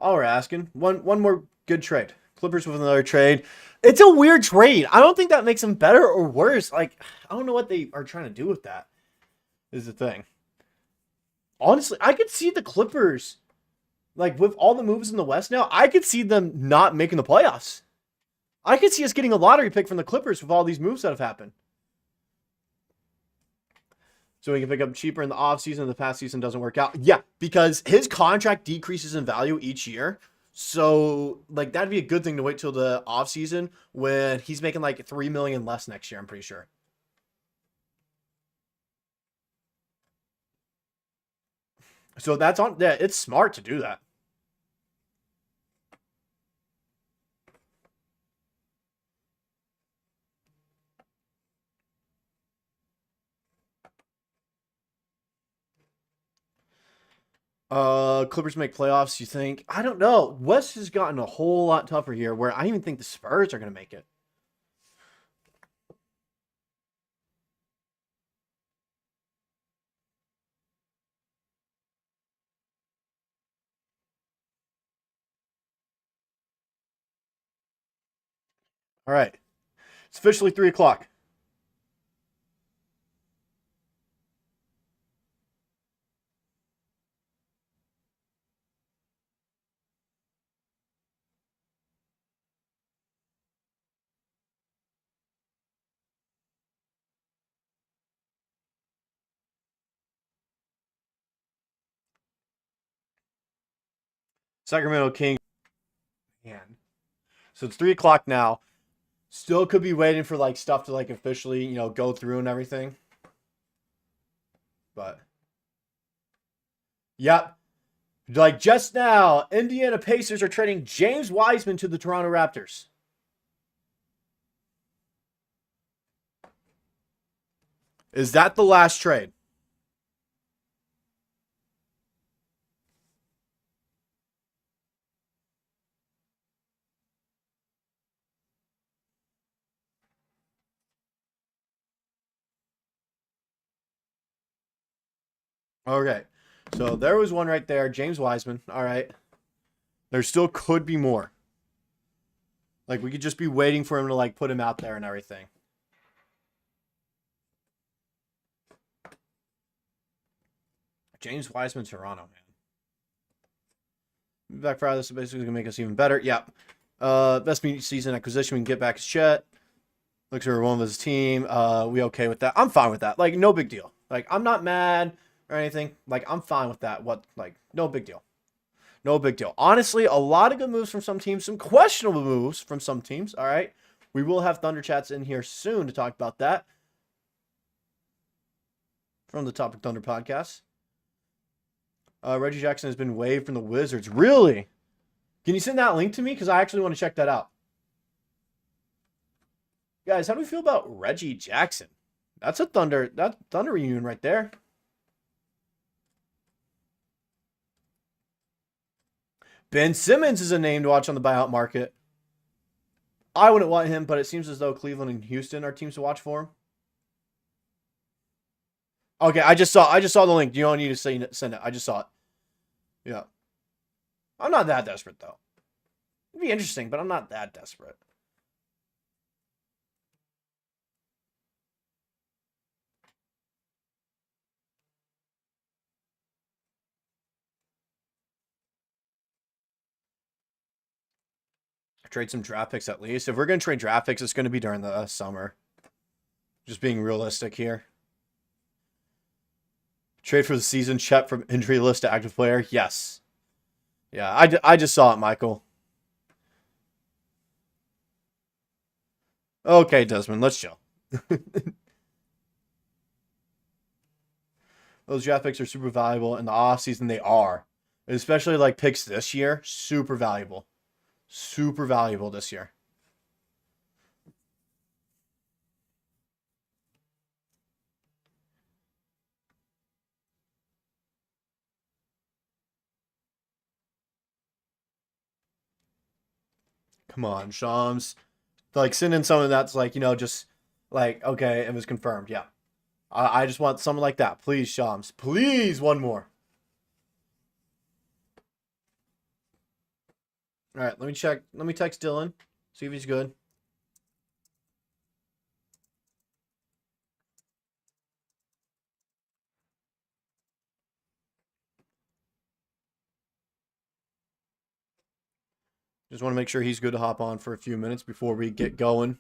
All we're asking. One more good trade. Clippers with another trade. It's a weird trade. I don't think that makes them better or worse. Like, I don't know what they are trying to do with that, is the thing. Honestly, I could see the Clippers, like, with all the moves in the West now, I could see them not making the playoffs. I could see us getting a lottery pick from the Clippers with all these moves that have happened. So we can pick up cheaper in the offseason if the past season doesn't work out. Yeah, because his contract decreases in value each year. So, like, that'd be a good thing to wait till the offseason when he's making like $3 million less next year, I'm pretty sure. So that's on. Yeah, it's smart to do that. Clippers make playoffs, you think? I don't know. West has gotten a whole lot tougher here where I even think the Spurs are going to make it. All right. It's officially 3 o'clock. Sacramento King. Man. So it's 3 o'clock now. Still could be waiting for like stuff to like officially, go through and everything. But yep. Like just now, Indiana Pacers are trading James Wiseman to the Toronto Raptors. Is that the last trade? Okay. So there was one right there. James Wiseman. All right. There still could be more. Like, we could just be waiting for him to, like, put him out there and everything. James Wiseman, Toronto, man. Back Friday, this is basically going to make us even better. Yeah. Best season acquisition we can get back is Chet. Looks like we're one of his team. We okay with that? I'm fine with that. Like, no big deal. Like, I'm not mad or anything. Like, I'm fine with that. No big deal. No big deal. Honestly, a lot of good moves from some teams. Some questionable moves from some teams. All right. We will have Thunder Chats in here soon to talk about that. From the Topic Thunder podcast. Reggie Jackson has been waived from the Wizards. Really? Can you send that link to me? Because I actually want to check that out. Guys, how do we feel about Reggie Jackson? That's a Thunder reunion right there. Ben Simmons is a name to watch on the buyout market. I wouldn't want him, but it seems as though Cleveland and Houston are teams to watch for him. Okay, I just saw the link. You don't need to send it. I just saw it. Yeah. I'm not that desperate, though. It'd be interesting, but I'm not that desperate. Trade some draft picks at least. If we're going to trade draft picks, it's going to be during the summer. Just being realistic here. Trade for the season. Chet from injury list to active player. Yes. Yeah, I just saw it, Michael. Okay, Desmond, let's chill. Those draft picks are super valuable in the offseason. They are. Especially like picks this year. Super valuable. Super valuable this year. Come on, Shams. Like, send in something that's like, just like, okay, it was confirmed. Yeah. I just want something like that. Please, Shams. Please, one more. All right, let me check. Let me text Dylan. See if he's good. Just want to make sure he's good to hop on for a few minutes before we get going.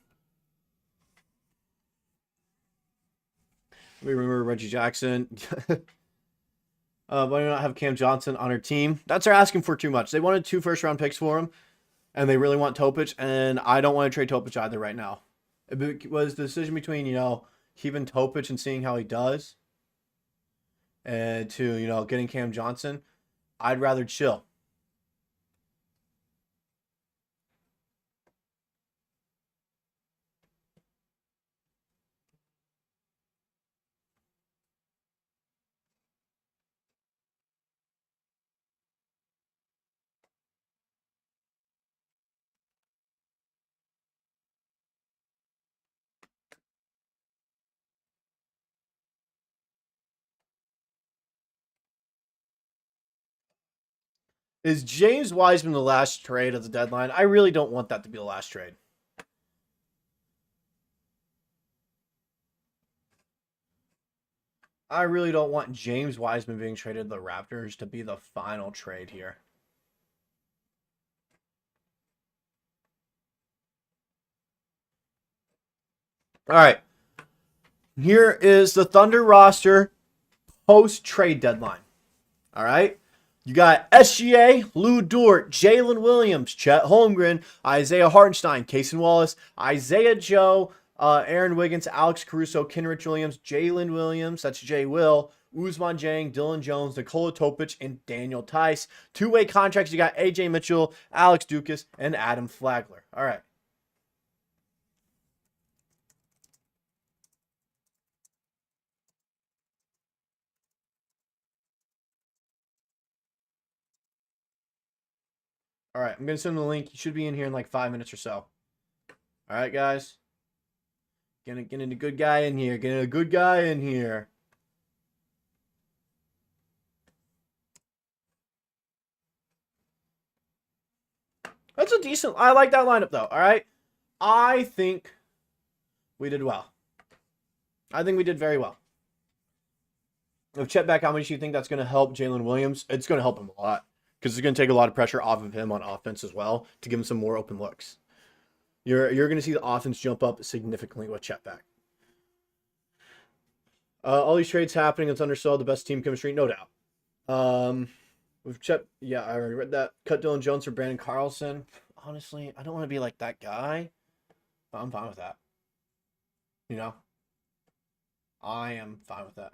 We remember Reggie Jackson. Why do we not have Cam Johnson on our team? That's our asking for too much. They wanted 2 first-round picks for him, and they really want Topic, and I don't want to trade Topic either right now. It was the decision between, keeping Topic and seeing how he does, and to, getting Cam Johnson. I'd rather chill. Is James Wiseman the last trade of the deadline? I really don't want that to be the last trade. I really don't want James Wiseman being traded to the Raptors to be the final trade here. All right. Here is the Thunder roster post-trade deadline. All right. You got SGA, Lou Dort, Jalen Williams, Chet Holmgren, Isaiah Hartenstein, Cason Wallace, Isaiah Joe, Aaron Wiggins, Alex Caruso, Kenrich Williams, Jalen Williams, that's Jay Will, Ousmane Dieng, Dylan Jones, Nikola Topic, and Daniel Tice. 2-way contracts, you got AJ Mitchell, Alex Dukas, and Adam Flagler. All right. All right, I'm going to send the link. You should be in here in like 5 minutes or so. All right, guys. Getting a good guy in here. Getting a good guy in here. That's a decent. I like that lineup though. All right. I think we did well. I think we did very well. If Chet back, how much do you think that's going to help Jalen Williams? It's going to help him a lot because it's going to take a lot of pressure off of him on offense as well to give him some more open looks. You're going to see the offense jump up significantly with Chet back. All these trades happening. It's undersold. The best team chemistry, no doubt. With Chet, yeah, I already read that. Cut Dylan Jones for Brandon Carlson. Honestly, I don't want to be like that guy, but I'm fine with that. You know, I am fine with that.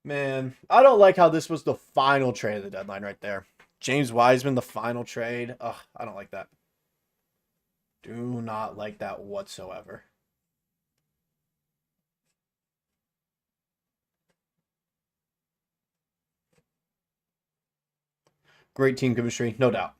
Man, I don't like how this was the final trade of the deadline right there. James Wiseman, the final trade. Ugh, I don't like that. Do not like that whatsoever. Great team chemistry, no doubt.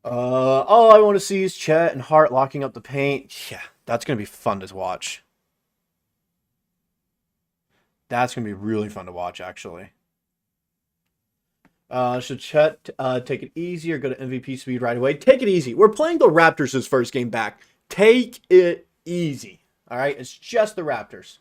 All I want to see is Chet and Hart locking up the paint. Yeah, that's going to be fun to watch. That's going to be really fun to watch, actually. Should Chet take it easy or go to MVP speed right away? Take it easy. We're playing the Raptors' first game back. Take it easy. All right? It's just the Raptors.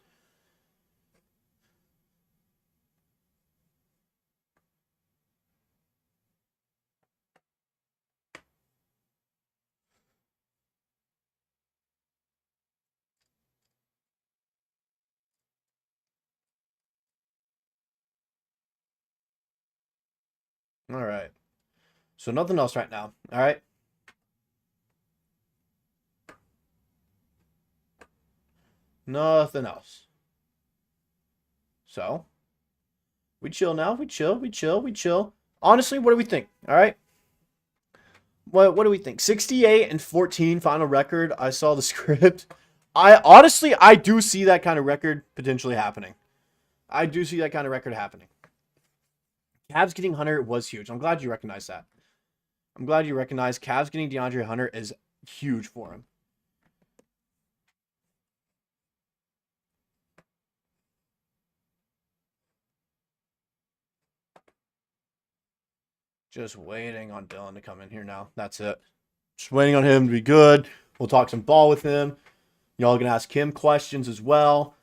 All right. So nothing else right now. All right? Nothing else. So, we chill now. We chill. Honestly, what do we think? All right? What do we think? 68-14 final record. I saw the script. I do see that kind of record potentially happening. I do see that kind of record happening. Cavs getting Hunter was huge. I'm glad you recognize that. I'm glad you recognize Cavs getting DeAndre Hunter is huge for him. Just waiting on Dylan to come in here now. That's it. Just waiting on him to be good. We'll talk some ball with him. Y'all can ask him questions as well.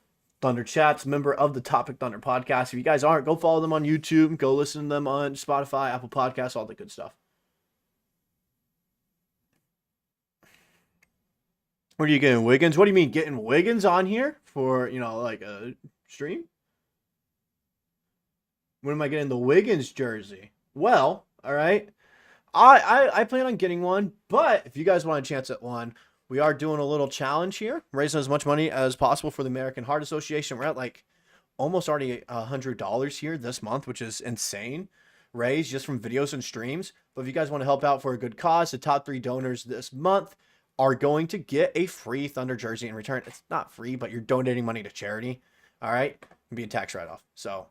Thunder Chats, member of the Topic Thunder podcast. If you guys aren't, go follow them on YouTube. Go listen to them on Spotify, Apple Podcasts, all the good stuff. What are you getting, Wiggins? What do you mean getting Wiggins on here for, like a stream? When am I getting the Wiggins jersey? Well, all right. I plan on getting one, but if you guys want a chance at one, we are doing a little challenge here, raising as much money as possible for the American Heart Association. We're at like almost already $100 here this month, which is insane. Raised just from videos and streams. But if you guys want to help out for a good cause, the top 3 donors this month are going to get a free Thunder jersey in return. It's not free, but you're donating money to charity. All right, it'll be a tax write-off. So,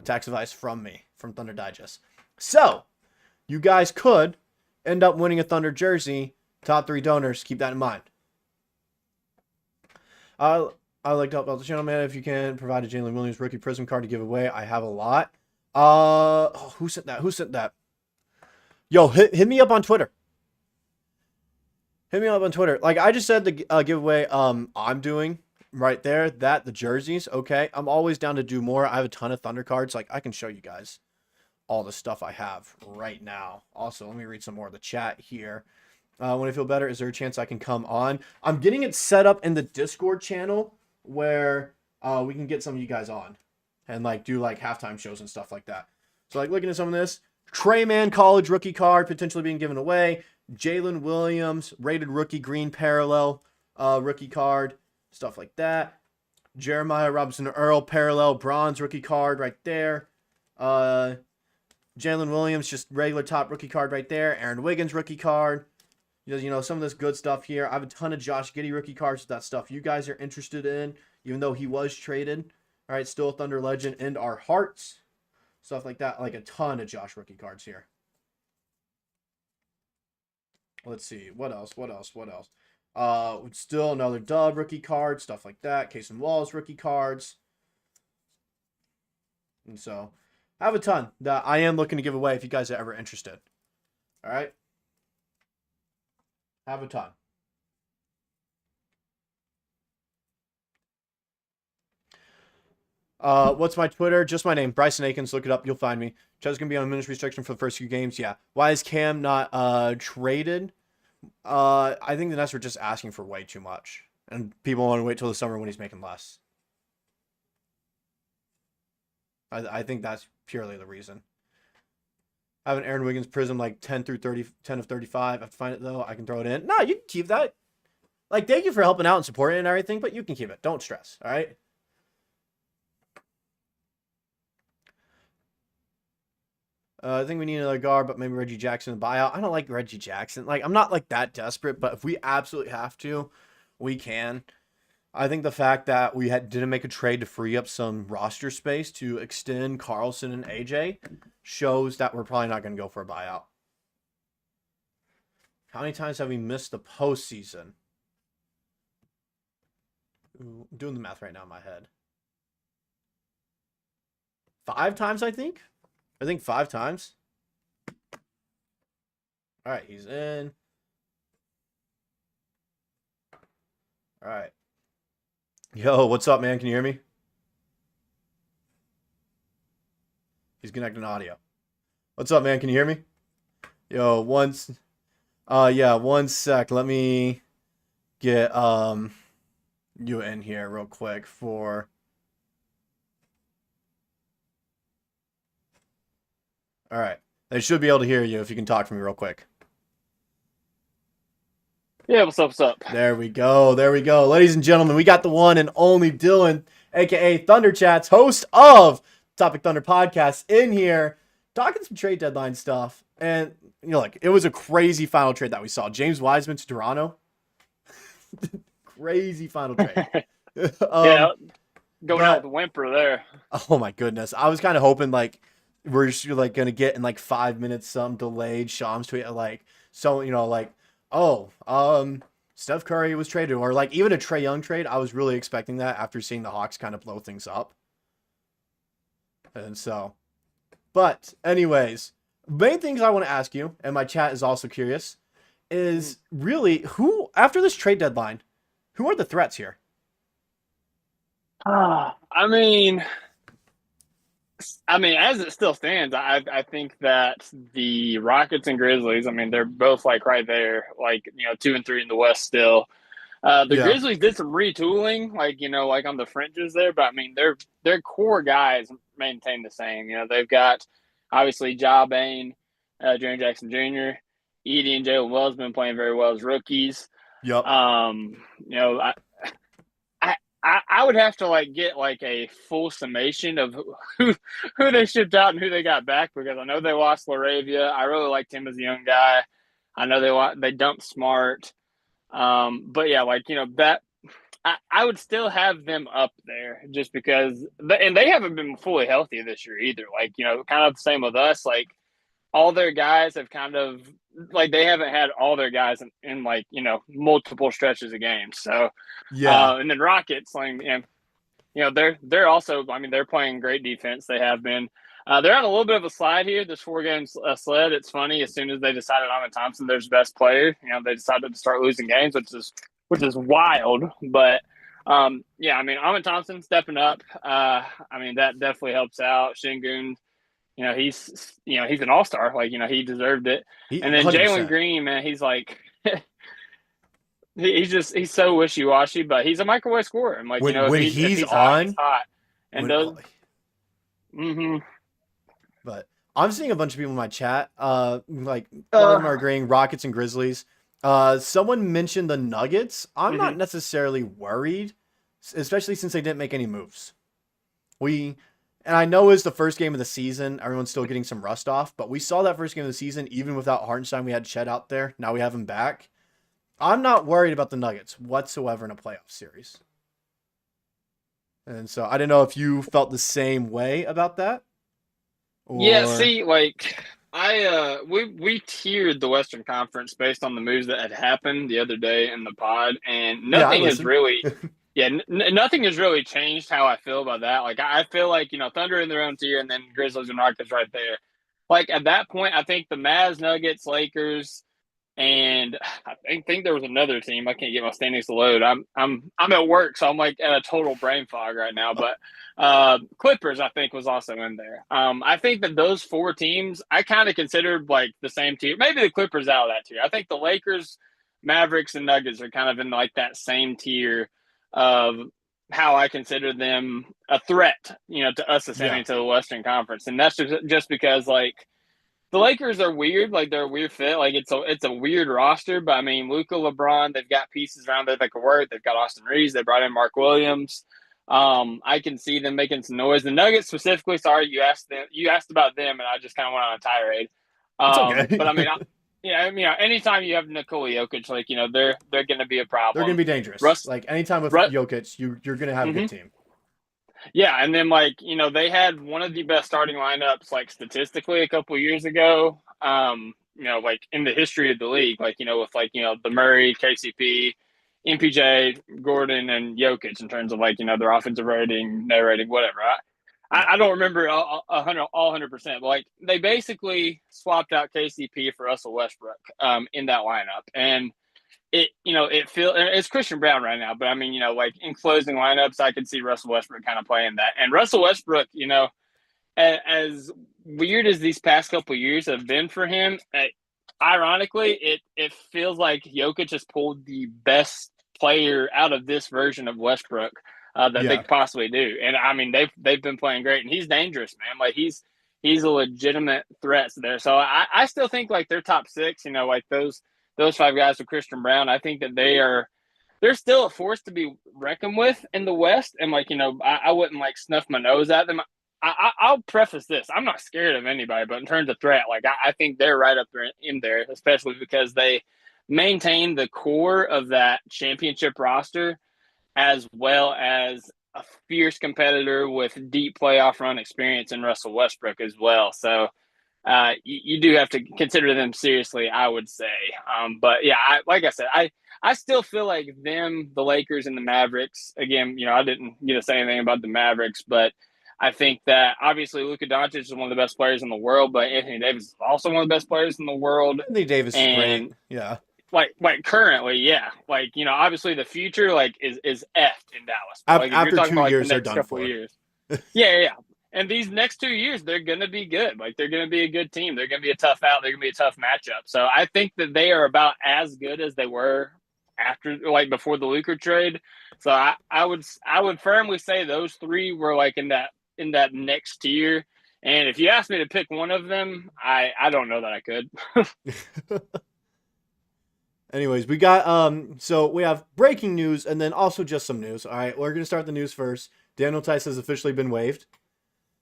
tax advice from me, from Thunder Digest. So, you guys could end up winning a Thunder jersey. Top 3 donors, keep that in mind. I like to help out the channel, man. If you can provide a Jalen Williams rookie prism card to give away, I have a lot. Who sent that? Yo, hit me up on Twitter. Like I just said, the giveaway I'm doing right there, the jerseys. Okay, I'm always down to do more. I have a ton of Thunder cards. Like I can show you guys all the stuff I have right now. Also, let me read some more of the chat here. When I feel better, is there a chance I can come on? I'm getting it set up in the Discord channel where we can get some of you guys on and like do like halftime shows and stuff like that. So like looking at some of this, Trey Man college rookie card potentially being given away. Jalen Williams rated rookie green parallel rookie card, stuff like that. Jeremiah Robinson Earl parallel bronze rookie card right there. Jalen Williams just regular top rookie card right there. Aaron Wiggins rookie card. Some of this good stuff here. I have a ton of Josh Giddey rookie cards. That stuff you guys are interested in, even though he was traded. All right, still a Thunder legend in our hearts. Stuff like that, like a ton of Josh rookie cards here. Let's see. What else? Still another Dub rookie card, stuff like that. Cason Wallace rookie cards. And so, I have a ton that I am looking to give away if you guys are ever interested. All right? Have a ton. What's my Twitter? Just my name, Bryson Akins. Look it up. You'll find me. Chet's going to be on minutes restriction for the first few games. Yeah. Why is Cam not traded? I think the Nets were just asking for way too much. And people want to wait till the summer when he's making less. I think that's purely the reason. I have an Aaron Wiggins prism like 10 of 35. I have to find it though. I can throw it in. No, you can keep that. Like, thank you for helping out and supporting it and everything, but you can keep it. Don't stress. All right. I think we need another guard, but maybe Reggie Jackson in the buyout. I don't like Reggie Jackson. Like, I'm not like that desperate, but if we absolutely have to, we can. I think the fact that we didn't make a trade to free up some roster space to extend Carlson and AJ shows that we're probably not going to go for a buyout. How many times have we missed the postseason? Ooh, I'm doing the math right now in my head. 5 times, I think. I think 5 times. All right, he's in. All right. Yo, what's up, man? Can you hear me? He's connecting audio. What's up, man? Can you hear me? Yo, one sec. Let me get you in here real quick for. All right. They should be able to hear you if you can talk to me real quick. Yeah, what's up? There we go. Ladies and gentlemen, we got the one and only Dylan, a.k.a. Thunder Chats, host of Topic Thunder Podcast, in here talking some trade deadline stuff. And, you know, like, it was a crazy final trade that we saw. James Wiseman to Toronto. Crazy final trade. Yeah, going out with a whimper there. Oh, my goodness. I was kind of hoping, like, we're just, like, going to get in, like, 5 minutes some delayed Shams tweet, like, so, you know, like, Steph Curry was traded, or like even a Trae Young trade. I was really expecting that after seeing the Hawks kind of blow things up. And so, but anyways, main things I want to ask you, and my chat is also curious, is really who, after this trade deadline, who are the threats here? I mean, as it still stands, I think that the Rockets and Grizzlies, I mean, they're both like right there, like, you know, 2 and 3 in the West still. Grizzlies did some retooling, like, you know, like on the fringes there, but I mean, their core guys maintain the same. You know, they've got obviously Ja Bain, Jaren Jackson Jr., Edey and Jalen Williams been playing very well as rookies. Yep. You know, I would have to like get like a full summation of who they shipped out and who they got back, because I know they lost LaRavia. I really liked him as a young guy. I know they dumped Smart. But yeah, like, you know, that I would still have them up there just because and they haven't been fully healthy this year either. Like, you know, kind of the same with us. Like, all their guys have kind of like, they haven't had all their guys in like, you know, multiple stretches of games. So yeah, and then Rockets, like, you know, they're also, I mean, they're playing great defense. They have been. They're on a little bit of a slide here. This 4-game sled. It's funny. As soon as they decided Amen Thompson, their best player, you know, they decided to start losing games, which is wild. But yeah, I mean, Amen Thompson stepping up. I mean, that definitely helps out. Shingun, you know, he's an all-star. Like, you know, he deserved it. And then 100%. Jalen Green, man, he's like. He's so wishy-washy, but he's a microwave scorer. And like, When, you know, when if he's hot, on, he's hot. And But I'm seeing a bunch of people in my chat, like a lot of them are agreeing Rockets and Grizzlies. Someone mentioned the Nuggets. I'm not necessarily worried, especially since they didn't make any moves. And I know it's the first game of the season. Everyone's still getting some rust off, but we saw that first game of the season, even without Hartenstein, we had Chet out there. Now we have him back. I'm not worried about the Nuggets whatsoever in a playoff series. And so I don't know if you felt the same way about that. Yeah, see, like, We tiered the Western Conference based on the moves that had happened the other day in the pod, and Yeah, I nothing has listened. really, yeah, nothing has really changed how I feel about that. Like I feel like Thunder in their own tier, and then Grizzlies and Rockets right there. Like at that point, I think the Mavs, Nuggets, Lakers, and I think there was another team. I can't get my standings to load. I'm at work, so I'm like at a total brain fog right now. But Clippers, I think, was also in there. I think that those four teams, I kind of considered like the same tier. Maybe the Clippers out of that tier. I think the Lakers, Mavericks, and Nuggets are kind of in like that same tier of how I consider them a threat, to us Yeah. ascending to the Western Conference, and that's just because like the Lakers are weird. Like they're a weird fit. Like it's a weird roster. But I mean, Luka, LeBron, they've got pieces around there that could work. They've got Austin Reeves. They brought in Mark Williams. I can see them making some noise. The Nuggets specifically. Sorry, you asked about them, and I just kind of went on a tirade. It's okay. But I mean, anytime you have Nikola Jokic, like they're going to be a They're going problem. to be dangerous. Russ, Like anytime with Russ, Jokic, you're going to have a good mhm. team. Yeah, and then like they had one of the best starting lineups like statistically a couple of years ago. Like in the history of the league, like with like the Murray, KCP, MPJ, Gordon, and Jokic in terms of like their offensive rating, net rating, whatever. Yeah. I don't remember all 100%, but like they basically swapped out KCP for Russell Westbrook in that lineup, and it's Christian Brown right now, but I mean, like in closing lineups, I could see Russell Westbrook kind of playing that. And Russell Westbrook, as weird as these past couple of years have been for him, ironically, it feels like Jokic has pulled the best player out of this version of Westbrook that they Yeah. could possibly do. And I mean, they've been playing great, and he's dangerous, man. Like he's a legitimate threat there. So I still think like they're top six. Like those five guys with Christian Brown. I think that they're still a force to be reckoned with in the West. And like I wouldn't like snuff my nose at them. I'll preface this: I'm not scared of anybody, but in terms of threat, like I think they're right up there in there, especially because they maintain the core of that championship roster as well as a fierce competitor with deep playoff run experience in Russell Westbrook as well. So you do have to consider them seriously, I would say. But yeah, like I said, I still feel like the Lakers and the Mavericks. Again, I didn't get to say anything about the Mavericks, but I think that obviously Luka Doncic is one of the best players in the world, but Anthony Davis is also one of the best players in the world. Anthony Davis is great. And Yeah. like currently, yeah, like obviously the future like is effed in Dallas. But like if you're After talking two about like the years, they're next done couple of for. years, yeah. And these next 2 years, they're going to be good. Like they're going to be a good team. They're going to be a tough out. They're going to be a tough matchup. So I think that they are about as good as they were after, like before the Luka trade. So I would firmly say those three were like in that next tier. And if you asked me to pick one of them, I don't know that I could. Anyways, we got so we have breaking news and then also just some news. All right, we're gonna start the news first. Daniel Tice has officially been waived.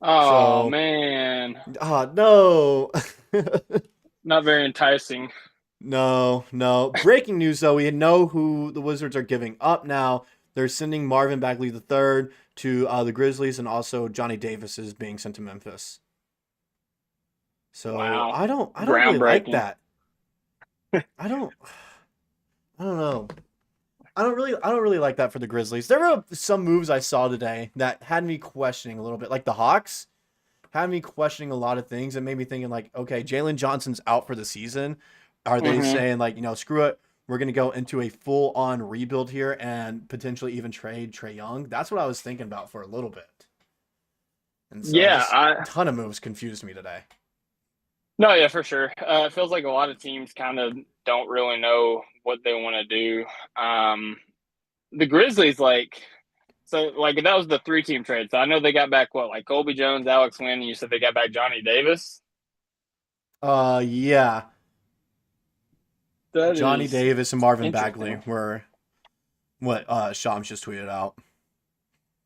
Oh So man, no. not very enticing. No. Breaking news though, we know who the Wizards are giving up now. They're sending Marvin Bagley III to the Grizzlies, and also Johnny Davis is being sent to Memphis. So Wow, I don't really like groundbreaking. that. I don't I don't know. I don't really like that for the Grizzlies. There were some moves I saw today that had me questioning a little bit. Like the Hawks had me questioning a lot of things and made me thinking like, okay, Jalen Johnson's out for the season. Are they Hmm. saying like, screw it, we're gonna go into a full on rebuild here and potentially even trade Trae Young? That's what I was thinking about for a little bit. And so Yeah, just a ton of moves confused me today. no, yeah, for sure. It feels like a lot of teams kind of don't really know what they want to do. The Grizzlies, like that was the three-team trade. So I know they got back what, like Colby Jones, Alex Len, and you said they got back Johnny Davis. Yeah. That Johnny is Davis and Marvin Bagley interesting. were what Shams just tweeted out.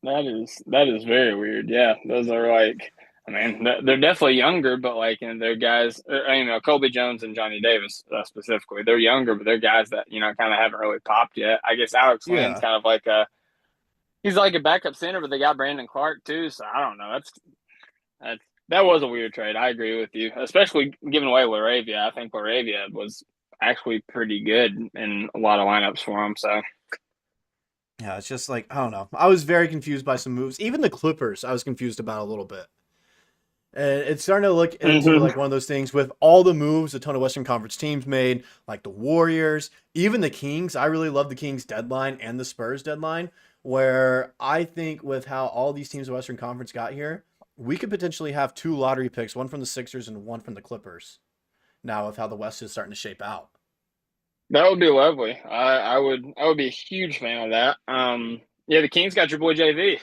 That is very weird. Yeah, those are like, I mean, they're definitely younger, but like, and they're guys. Colby Jones and Johnny Davis specifically. They're younger, but they're guys that kind of haven't really popped yet. I guess Alex Len's Yeah. kind of like he's like a backup center, but they got Brandon Clark too. So I don't know. That's That was a weird trade. I agree with you, especially giving away Laravia. I think Laravia was actually pretty good in a lot of lineups for him. So Yeah, it's just like, I don't know. I was very confused by some moves. Even the Clippers, I was confused about a little bit. And it's starting to look into Mhm. like one of those things with all the moves a ton of Western Conference teams made, like the Warriors, even the Kings. I really love the Kings deadline and the Spurs deadline, where I think with how all these teams in Western Conference got here, we could potentially have two lottery picks, one from the Sixers and one from the Clippers. Now with how the West is starting to shape out. That would be lovely. I would be a huge fan of that. Yeah, the Kings got your boy JV.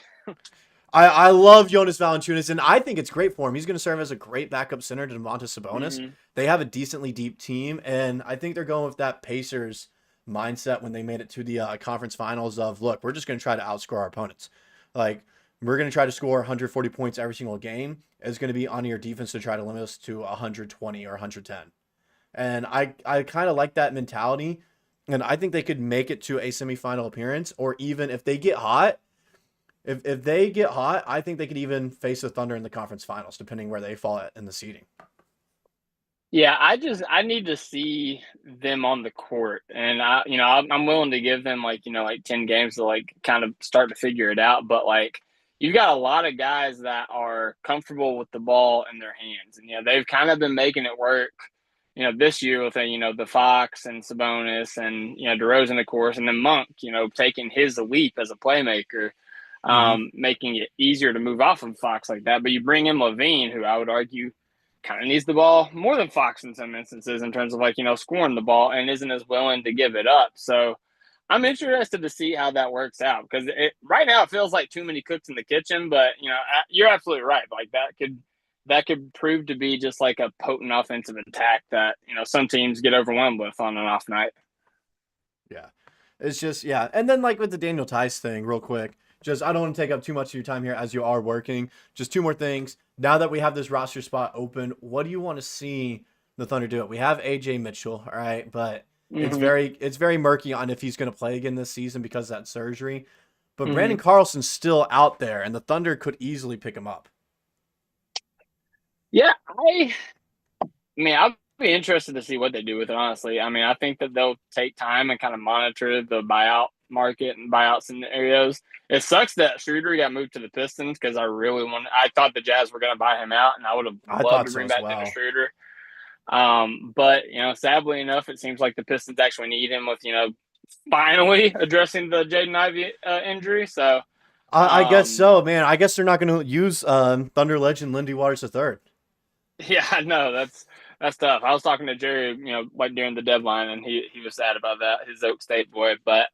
I love Jonas Valanciunas, and I think it's great for him. He's going to serve as a great backup center to Domantas Sabonis. Hmm. They have a decently deep team, and I think they're going with that Pacers mindset when they made it to the conference finals of, look, we're just going to try to outscore our opponents. Like, we're going to try to score 140 points every single game. It's going to be on your defense to try to limit us to 120 or 110. And I kind of like that mentality, and I think they could make it to a semifinal appearance, or even if they get hot, if they get hot, I think they could even face the Thunder in the conference finals, depending where they fall at in the seeding. Yeah, I need to see them on the court, and I'm willing to give them like 10 games to like kind of start to figure it out. But like you've got a lot of guys that are comfortable with the ball in their hands, and they've kind of been making it work. This year with the Fox and Sabonis and DeRozan, of course, and then Monk, taking his leap as a playmaker, Mm-hmm. making it easier to move off of Fox like that. But you bring in Levine, who I would argue kind of needs the ball more than Fox in some instances in terms of scoring the ball and isn't as willing to give it up. So I'm interested to see how that works out because right now it feels like too many cooks in the kitchen. But you're absolutely right. Like that could prove to be just like a potent offensive attack that some teams get overwhelmed with on an off night. Yeah. It's just, yeah. And then, like, with the Daniel Tice thing, real quick, just, I don't want to take up too much of your time here as you are working. Just two more things. Now that we have this roster spot open, what do you want to see the Thunder do it? We have AJ Mitchell, all right, but Mm-hmm. it's very murky on if he's going to play again this season because of that surgery. But Mm-hmm. Brandon Carlson's still out there, and the Thunder could easily pick him up. Yeah, I mean, I'll be interested to see what they do with it, honestly. I mean, I think that they'll take time and kind of monitor the buyout market and buyout scenarios. It sucks that Schroeder got moved to the Pistons because I thought the Jazz were going to buy him out, and I would have I loved thought to so bring as back Dennis well. Schroeder. But, sadly enough, it seems like the Pistons actually need him with, finally addressing the Jaden Ivey injury. So, I guess um, so, man. I guess they're not going to use Thunder legend Lindy Waters III. yeah, I know that's tough. I was talking to Jerry, like during the deadline, and he was sad about that, his Oak State boy. But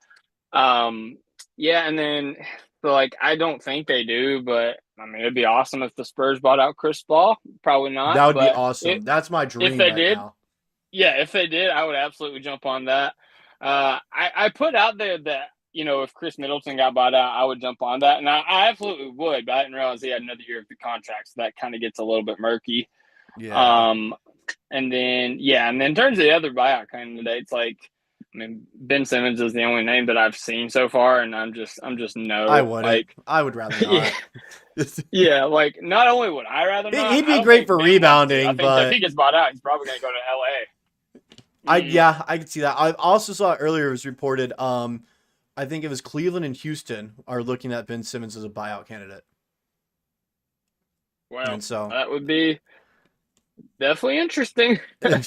um, yeah, and then so like I don't think they do, but I mean it'd be awesome if the Spurs bought out Chris Paul. Probably not, That would be but awesome. That's my if dream they right did, now. yeah, if they did, I would absolutely jump on that. I put out there that if Chris Middleton got bought out, I would jump on that, and I absolutely would. But I didn't realize he had another year of the contract, so that kind of gets a little bit murky. Yeah. Um, and then and then in terms of the other buyout candidates, like I mean, Ben Simmons is the only name that I've seen so far, and I'm just I no. wouldn't. Like, I would rather yeah, not. yeah. Like, not only would I rather not, He'd I be don't great think for Ben wants to. I rebounding, think that if but he gets bought out, he's probably going to go to LA. yeah, I could see that. I also saw earlier it was reported. I think it was Cleveland and Houston are looking at Ben Simmons as a buyout candidate, Well, and so that would be definitely interesting.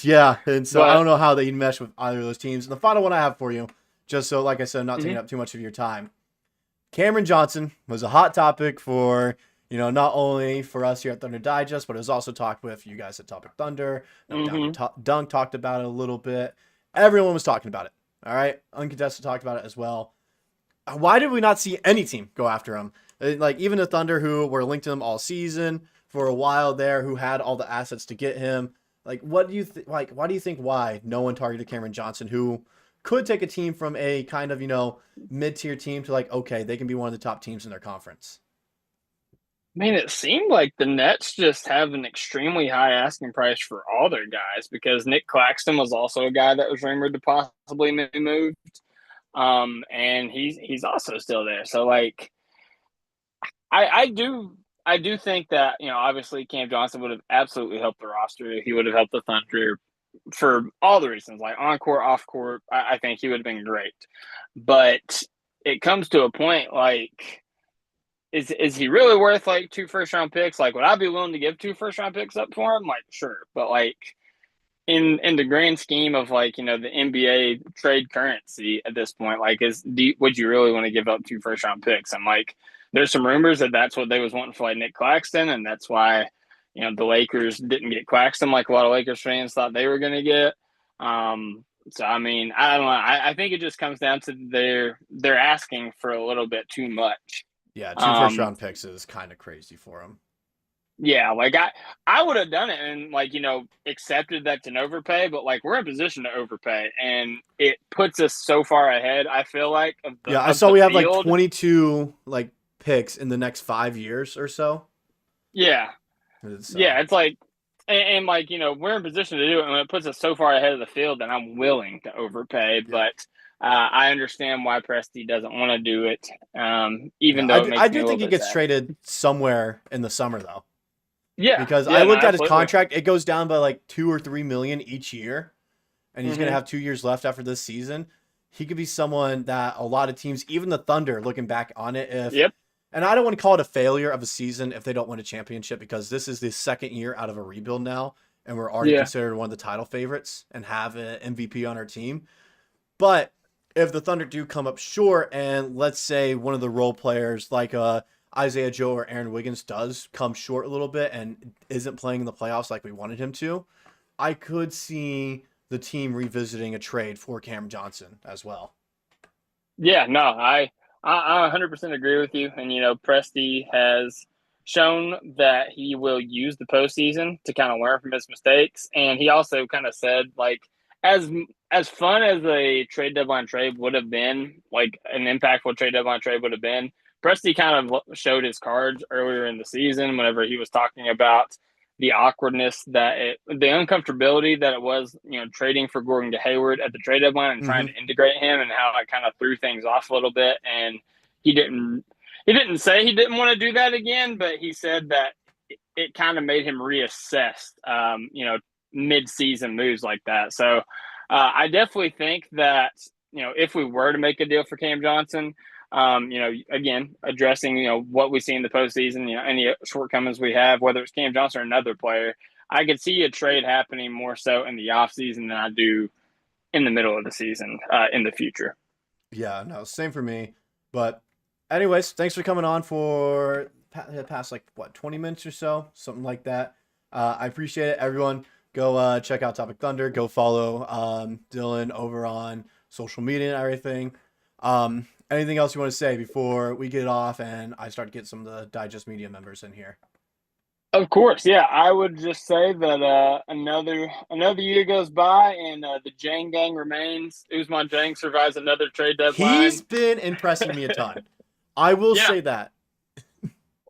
yeah, and so I But don't know how they mesh with either of those teams. And the final one I have for you, just so like I said, I'm not taking mhm. up too much of your time. Cameron Johnson was a hot topic for, not only for us here at Thunder Digest, but it was also talked with you guys at Topic Thunder. No Down Mhm. to Dunk talked about it a little bit. Everyone was talking about it. All right. Uncontested talked about it as well. Why did we not see any team go after him? Like, even the Thunder, who were linked to him all season for a while there, who had all the assets to get him. Like, what do you like? Why do you think why no one targeted Cameron Johnson, who could take a team from a kind of, mid-tier team to like, okay, they can be one of the top teams in their conference? I mean, it seemed like the Nets just have an extremely high asking price for all their guys because Nick Claxton was also a guy that was rumored to possibly be moved. And he's also still there. So like I I do think that, obviously Cam Johnson would have absolutely helped the roster. He would have helped the Thunder for all the reasons, like on court, off court. I think he would have been great. But it comes to a point like, is he really worth like 2 first-round picks? Like, would I be willing to give 2 first-round picks up for him? Like, sure. But like in the grand scheme of like, the NBA trade currency at this point, like would you really want to give up 2 first-round picks? I'm like, there's some rumors that that's what they was wanting for like Nick Claxton, and that's why the Lakers didn't get Claxton like a lot of Lakers fans thought they were going to get. So I mean, I don't know. I think it just comes down to they're asking for a little bit too much. Yeah, 2 first-round picks is kind of crazy for him. Yeah, like I would have done it and like, accepted that's an overpay, but like we're in position to overpay and it puts us so far ahead, I feel like. I saw we have like 22 like picks in the next 5 years or so. Yeah. Yeah, it's like and like, we're in position to do it and it puts us so far ahead of the field that I'm willing to overpay, but I understand why Presti doesn't want to do it. Even though I do think he gets sad. Traded somewhere in the summer though. Yeah, because I looked at his contract; it goes down by like $2 or $3 million each year, and he's going to have 2 years left after this season. He could be someone that a lot of teams, even the Thunder, looking back on it, and I don't want to call it a failure of a season if they don't win a championship because this is the second year out of a rebuild now, and we're already considered one of the title favorites and have an MVP on our team. But if the Thunder do come up short, and let's say one of the role players like Isaiah Joe or Aaron Wiggins does come short a little bit and isn't playing in the playoffs like we wanted him to, I could see the team revisiting a trade for Cam Johnson as well. Yeah, no, I 100% agree with you. And, Presti has shown that he will use the postseason to kind of learn from his mistakes. And he also kind of said, like, as fun as a trade deadline trade would have been, like an impactful trade deadline trade would have been, Presti kind of showed his cards earlier in the season whenever he was talking about the awkwardness the uncomfortability that it was, trading for Gordon to Hayward at the trade deadline and trying to integrate him and how it kind of threw things off a little bit. And he didn't say he didn't want to do that again, but he said that it kind of made him reassess, mid-season moves like that. So I definitely think that, if we were to make a deal for Cam Johnson, again, addressing, what we see in the postseason, any shortcomings we have, whether it's Cam Johnson or another player, I could see a trade happening more so in the offseason than I do in the middle of the season in the future. Yeah, no, same for me. But anyways, thanks for coming on for past 20 minutes or so, something like that. I appreciate it. Everyone, go check out Topic Thunder. Go follow Dylan over on social media and everything. Anything else you want to say before we get off and I start to get some of the Digest Media members in here? Of course, yeah. I would just say that another year goes by and the Jang gang remains. Usman Jang survives another trade deadline. He's been impressing me a ton. I will say that.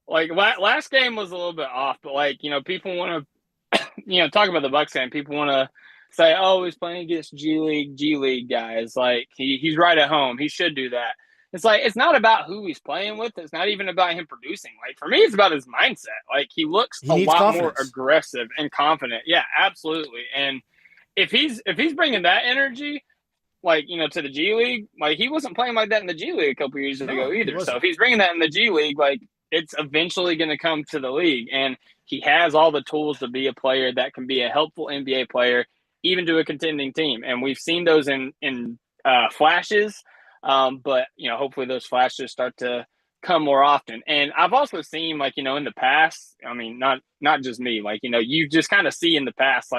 Like last game was a little bit off, but people want to, talk about the Bucks game. People want to say, "Oh, he's playing against G League guys. Like he's right at home. He should do that." It's like, it's not about who he's playing with. It's not even about him producing. Like, for me, it's about his mindset. Like, he looks a lot more aggressive and confident. Yeah, absolutely. And if he's bringing that energy, to the G League, he wasn't playing like that in the G League a couple years ago either. So if he's bringing that in the G League, it's eventually going to come to the league. And he has all the tools to be a player that can be a helpful NBA player, even to a contending team. And we've seen those in flashes. But hopefully those flashes start to come more often. And I've also seen in the past, I mean, not just me, you just kind of see in the past,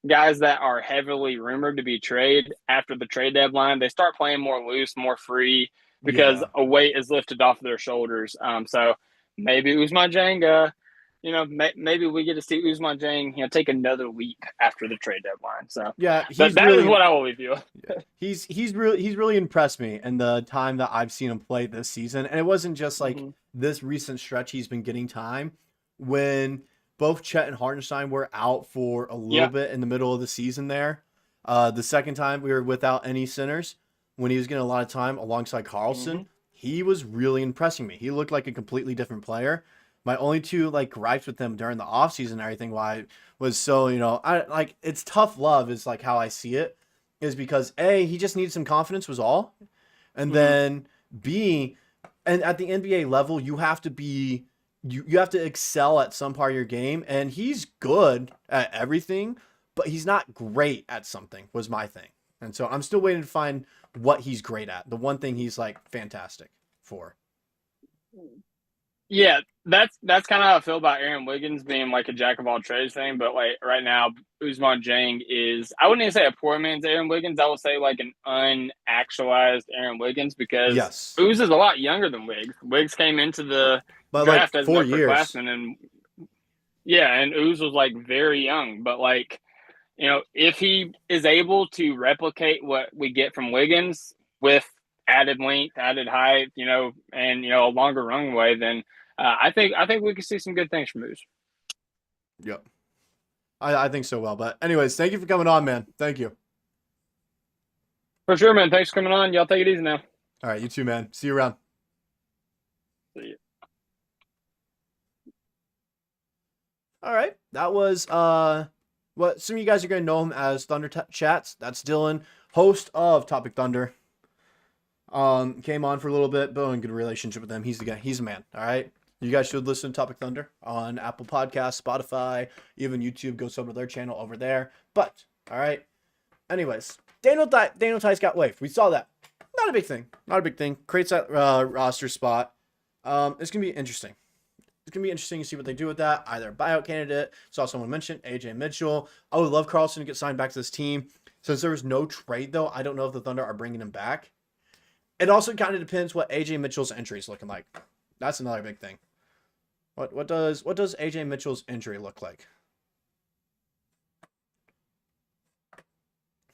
guys that are heavily rumored to be traded after the trade deadline, they start playing more loose, more free because a weight is lifted off their shoulders. So maybe Usman Jang, maybe we get to see Usman Jang, take another leap after the trade deadline. So yeah, that is what I will review. Yeah. He's really impressed me in the time that I've seen him play this season, and it wasn't just this recent stretch. He's been getting time when both Chet and Hartenstein were out for a little bit in the middle of the season. There, the second time we were without any centers, when he was getting a lot of time alongside Carlson, he was really impressing me. He looked like a completely different player. My only two like gripes with him during the offseason and everything why was so, I like it's tough love is like how I see it is because A, he just needed some confidence was all. And then B, and at the NBA level, you have to be you have to excel at some part of your game, and he's good at everything, but he's not great at something was my thing. And so I'm still waiting to find what he's great at. The one thing he's like fantastic for. Yeah, that's kind of how I feel about Aaron Wiggins being like a jack of all trades thing. But like right now, Ousmane Dieng is, I wouldn't even say a poor man's Aaron Wiggins. I would say like an unactualized Aaron Wiggins because Yes. Ooz is a lot younger than Wiggs. Wiggs came into the But draft like as an 4 years. upperclassman, and yeah, and Ooz was like very young. But like, if he is able to replicate what we get from Wiggins with added length, added height, and a longer runway, then I think we could see some good things from Ooz. Yep. I think so well. But anyways, thank you for coming on, man. Thank you. For sure, man. Thanks for coming on. Y'all take it easy now. All right, you too, man. See you around. See you. All right. That was what some of you guys are going to know him as Thunder Chats. That's Dylan, host of Topic Thunder. Came on for a little bit, building a good relationship with him. He's the guy. He's a man. All right. You guys should listen to Topic Thunder on Apple Podcasts, Spotify, even YouTube. Go sub to their channel over there. But, all right. Anyways, Daigneault Tice got waived. We saw that. Not a big thing. Not a big thing. Creates that roster spot. It's going to be interesting. It's going to be interesting to see what they do with that. Either a buyout candidate. Saw someone mention AJ Mitchell. I would love Carlson to get signed back to this team. Since there was no trade, though, I don't know if the Thunder are bringing him back. It also kind of depends what AJ Mitchell's entry is looking like. That's another big thing. What does AJ Mitchell's injury look like?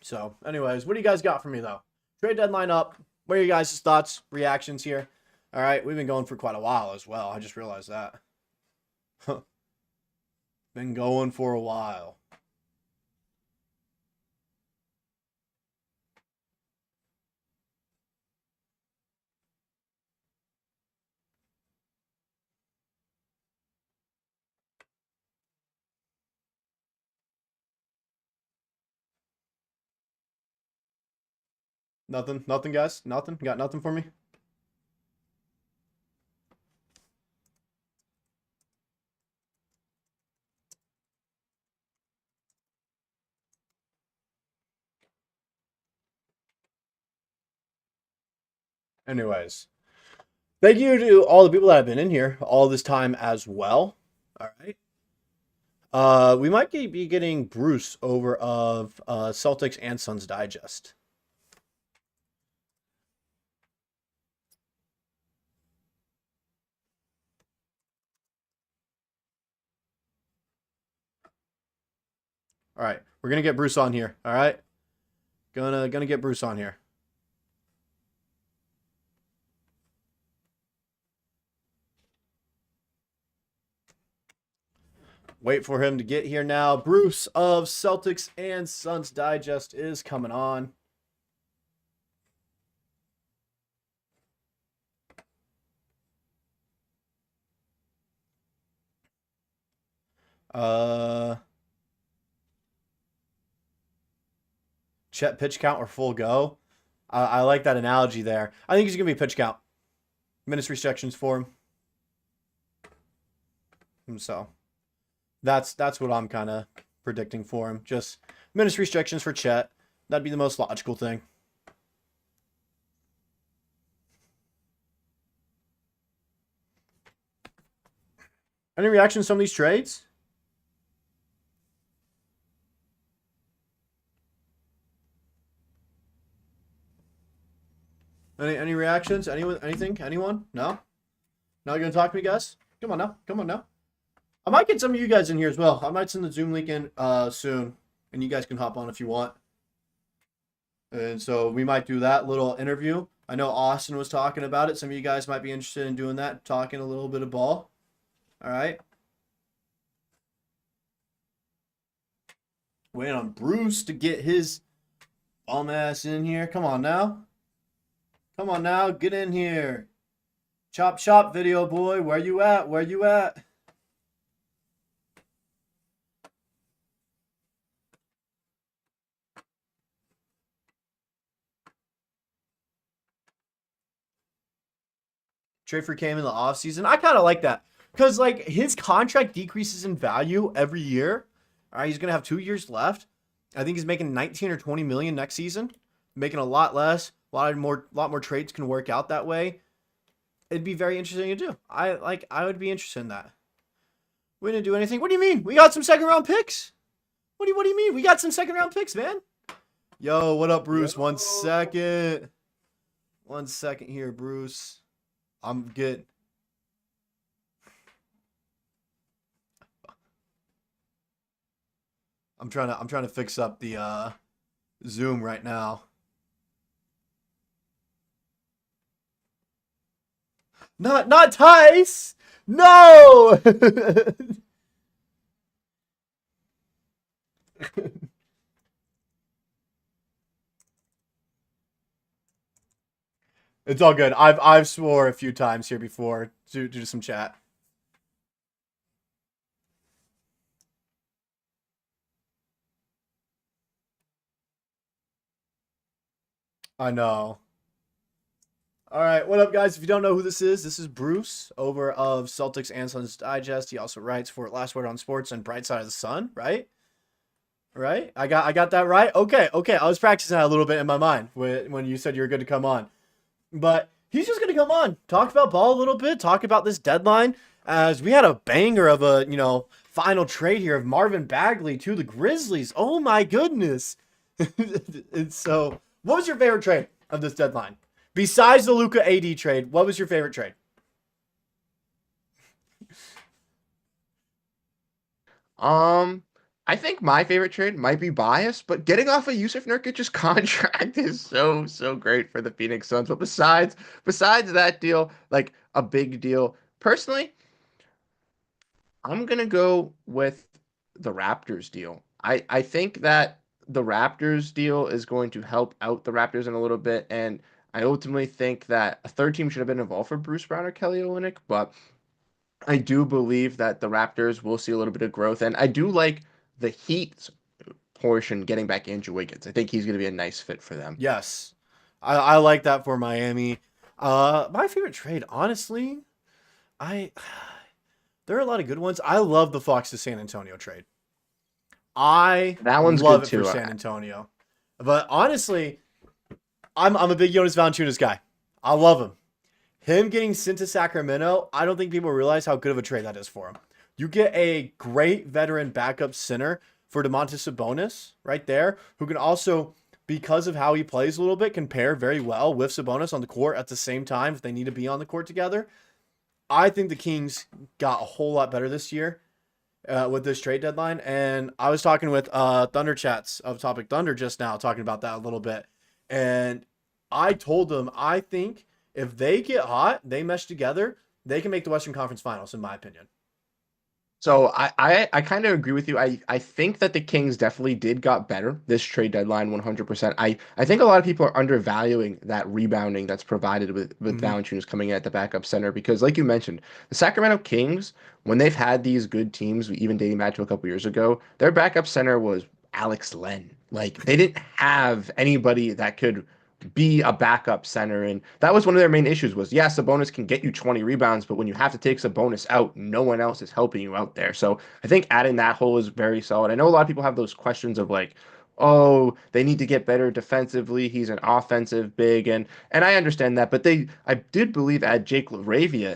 So, anyways, what do you guys got for me though? Trade deadline up. What are your guys' thoughts, reactions here? All right, we've been going for quite a while as well. I just realized that. Been going for a while. Nothing, guys. Nothing. Got nothing for me. Anyways, thank you to all the people that have been in here all this time as well. All right. We might be getting Bruce over of Celtics and Suns Digest. All right, we're gonna get Bruce on here. All right, gonna get Bruce on here. Wait for him to get here now. Bruce of Celtics and Suns Digest is coming on. Chet pitch count or full go. I like that analogy there. I think he's gonna be pitch count. Minutes restrictions for him. So that's what I'm kind of predicting for him. Just minutes restrictions for Chet. That'd be the most logical thing. Any reactions to some of these trades? Any reactions? Anyone? Anything? Anyone? No? Not gonna talk to me, guys? Come on now. Come on now. I might get some of you guys in here as well. I might send the Zoom link in soon, and you guys can hop on if you want. And so we might do that little interview. I know Austin was talking about it. Some of you guys might be interested in doing that, talking a little bit of ball. All right. Waiting on Bruce to get his bum ass in here. Come on now. Come on now. Get in here. Chop chop video boy, where you at? Where you at? Trade for Cam in the offseason. I kind of like that. Because like his contract decreases in value every year. All right, he's gonna have 2 years left. I think he's making 19 or 20 million next season. Making a lot less. A lot more trades can work out that way. It'd be very interesting to do. I would be interested in that. We didn't do anything. What do you mean? We got some second round picks. What do you mean? We got some second round picks, man. Yo, what up, Bruce? Yo. 1 second. 1 second here, Bruce. I'm good. I'm trying to fix up the Zoom right now. Not Tice. No. It's all good. I've swore a few times here before to do some chat. I know. All right, what up, guys? If you don't know who this is Bruce over of Celtics and Suns Digest. He also writes for Last Word on Sports and Bright Side of the Sun, right? Right? I got that right. Okay. I was practicing that a little bit in my mind when you said you were good to come on. But he's just going to come on, talk about ball a little bit, talk about this deadline, as we had a banger of a, final trade here of Marvin Bagley to the Grizzlies. Oh, my goodness. And so, what was your favorite trade of this deadline? Besides the Luka AD trade, what was your favorite trade? I think my favorite trade might be biased, but getting off of Yusuf Nurkic's contract is so great for the Phoenix Suns. But besides that deal, like a big deal, personally, I'm gonna go with the Raptors deal. I think that the Raptors deal is going to help out the Raptors in a little bit, and I ultimately think that a third team should have been involved for Bruce Brown or Kelly Olynyk, but I do believe that the Raptors will see a little bit of growth, and I do like the Heat portion getting back Andrew Wiggins. I think he's going to be a nice fit for them. Yes. I like that for Miami. My favorite trade, honestly, there are a lot of good ones. I love the Fox to San Antonio trade. I That one's love good it for too. San Antonio. But honestly, I'm a big Jonas Valanciunas guy. I love him. Him getting sent to Sacramento, I don't think people realize how good of a trade that is for him. You get a great veteran backup center for Domantas Sabonis right there, who can also, because of how he plays a little bit, can pair very well with Sabonis on the court at the same time if they need to be on the court together. I think the Kings got a whole lot better this year with this trade deadline. And I was talking with Thunder Chats of Topic Thunder just now, talking about that a little bit. And I told them, I think if they get hot, they mesh together, they can make the Western Conference Finals, in my opinion. So I kind of agree with you. I think that the Kings definitely got better this trade deadline 100%. I think a lot of people are undervaluing that rebounding that's provided with Valanciunas coming in at the backup center because, like you mentioned, the Sacramento Kings, when they've had these good teams, even dating back to a couple years ago, their backup center was Alex Len. Like they didn't have anybody that could be a backup center. And that was one of their main issues was, yeah, Sabonis can get you 20 rebounds, but when you have to take Sabonis out, no one else is helping you out there. So I think adding that hole is very solid. I know a lot of people have those questions of like, oh, they need to get better defensively. He's an offensive big. And I understand that, but I did believe add Jake LaRavia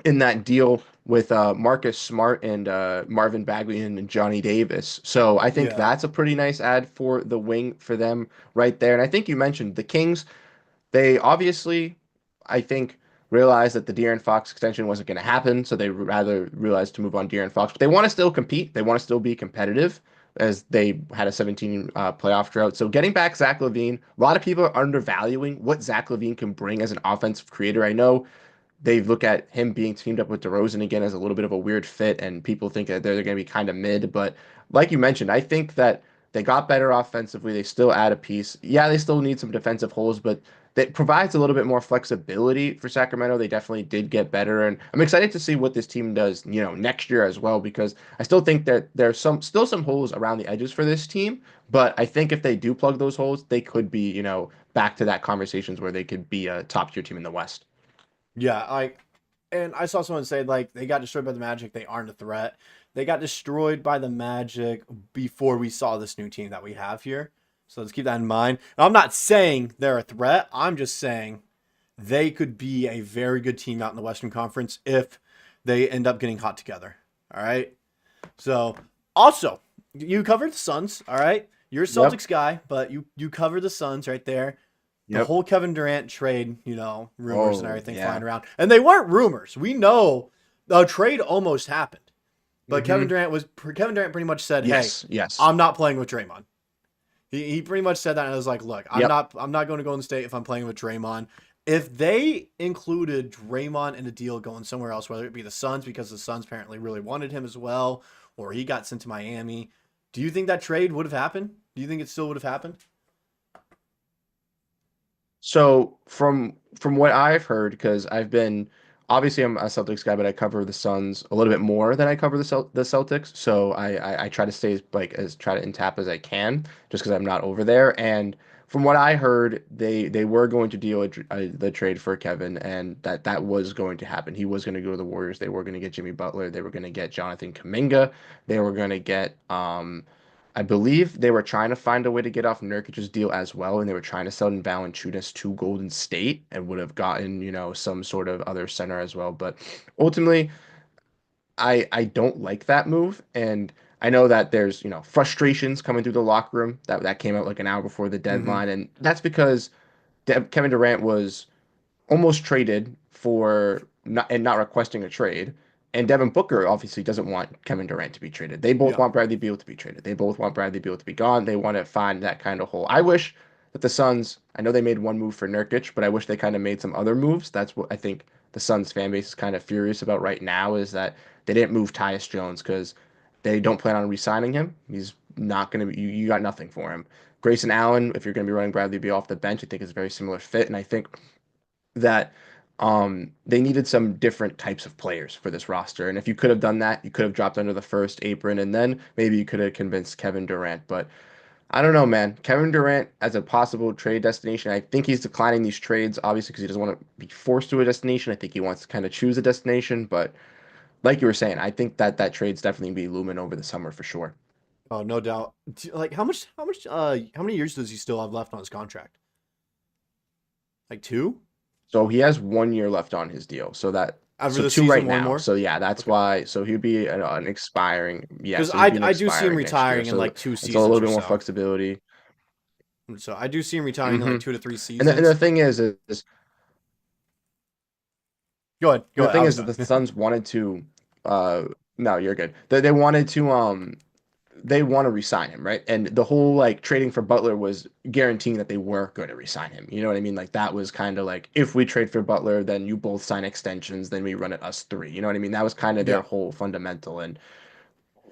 in that deal with Marcus Smart and Marvin Bagley and Johnny Davis. So I think that's a pretty nice add for the wing for them right there. And I think you mentioned the Kings, they obviously, I think, realized that the De'Aaron Fox extension wasn't going to happen. So they rather realized to move on De'Aaron Fox. But they want to still compete. They want to still be competitive as they had a 17 playoff drought. So getting back Zach LaVine, a lot of people are undervaluing what Zach LaVine can bring as an offensive creator. I know they look at him being teamed up with DeRozan again as a little bit of a weird fit, and people think that they're going to be kind of mid. But like you mentioned, I think that they got better offensively. They still add a piece. Yeah, they still need some defensive holes, but that provides a little bit more flexibility for Sacramento. They definitely did get better, and I'm excited to see what this team does, next year as well, because I still think that there's still some holes around the edges for this team. But I think if they do plug those holes, they could be, back to that conversations where they could be a top tier team in the West. Yeah, and I saw someone say like they got destroyed by the Magic, they aren't a threat. They got destroyed by the Magic before we saw this new team that we have here. So let's keep that in mind. And I'm not saying they're a threat. I'm just saying they could be a very good team out in the Western Conference if they end up getting hot together. All right. So also, you covered the Suns. All right. You're a Celtics guy, but you cover the Suns right there. The whole Kevin Durant trade, rumors and everything flying around. And they weren't rumors. We know the trade almost happened. But Kevin Durant pretty much said, yes, I'm not playing with Draymond. He pretty much said that, and I was like, look, I'm not going to Golden State if I'm playing with Draymond. If they included Draymond in a deal going somewhere else, whether it be the Suns, because the Suns apparently really wanted him as well, or he got sent to Miami, do you think that trade would have happened? Do you think it still would have happened? So from what I've heard, because obviously I'm a Celtics guy, but I cover the Suns a little bit more than I cover the Celtics. So I try to stay try to in tap as I can, just because I'm not over there. And from what I heard, they were going to deal the trade for Kevin, and that was going to happen. He was going to go to the Warriors. They were going to get Jimmy Butler. They were going to get Jonathan Kuminga. They were going to get I believe they were trying to find a way to get off Nurkic's deal as well, and they were trying to sell Valanciunas to Golden State and would have gotten, some sort of other center as well. But ultimately, I don't like that move, and I know that there's, frustrations coming through the locker room that came out like an hour before the deadline, and that's because Kevin Durant was almost traded for not requesting a trade. And Devin Booker obviously doesn't want Kevin Durant to be traded. They both want Bradley Beal to be traded. They both want Bradley Beal to be gone. They want to find that kind of hole. I wish that the Suns, I know they made one move for Nurkic, but I wish they kind of made some other moves. That's what I think the Suns fan base is kind of furious about right now, is that they didn't move Tyus Jones because they don't plan on re-signing him. He's not going to be, you got nothing for him. Grayson Allen, if you're going to be running Bradley Beal off the bench, I think is a very similar fit. And I think that they needed some different types of players for this roster. And if you could have done that, you could have dropped under the first apron, and then maybe you could have convinced Kevin Durant. But I don't know, man. Kevin Durant as a possible trade destination, I think he's declining these trades, obviously, because he doesn't want to be forced to a destination. I think he wants to kind of choose a destination. But like you were saying, I think that trade's definitely be looming over the summer for sure. Oh, no doubt. Like, how many years does he still have left on his contract? Like 2? So he has 1 year left on his deal. So After so the 2 season, right one now. more? So yeah, that's why. So he'd be an expiring. Yeah, Because so he'd be an I do see him expiring next year. retiring in So like 2 it's a seasons little or bit more so. flexibility. So I do see him retiring in like 2 to 3 And seasons. the thing is Go ahead. the I thing was is that done. the Suns wanted to. No, you're good. They wanted to. They want to re-sign him, right? And the whole like trading for Butler was guaranteeing that they were going to re-sign him. You know what I mean? Like that was kind of like, if we trade for Butler, then you both sign extensions, then we run it us three. You know what I mean? That was kind of their Yeah. whole fundamental. And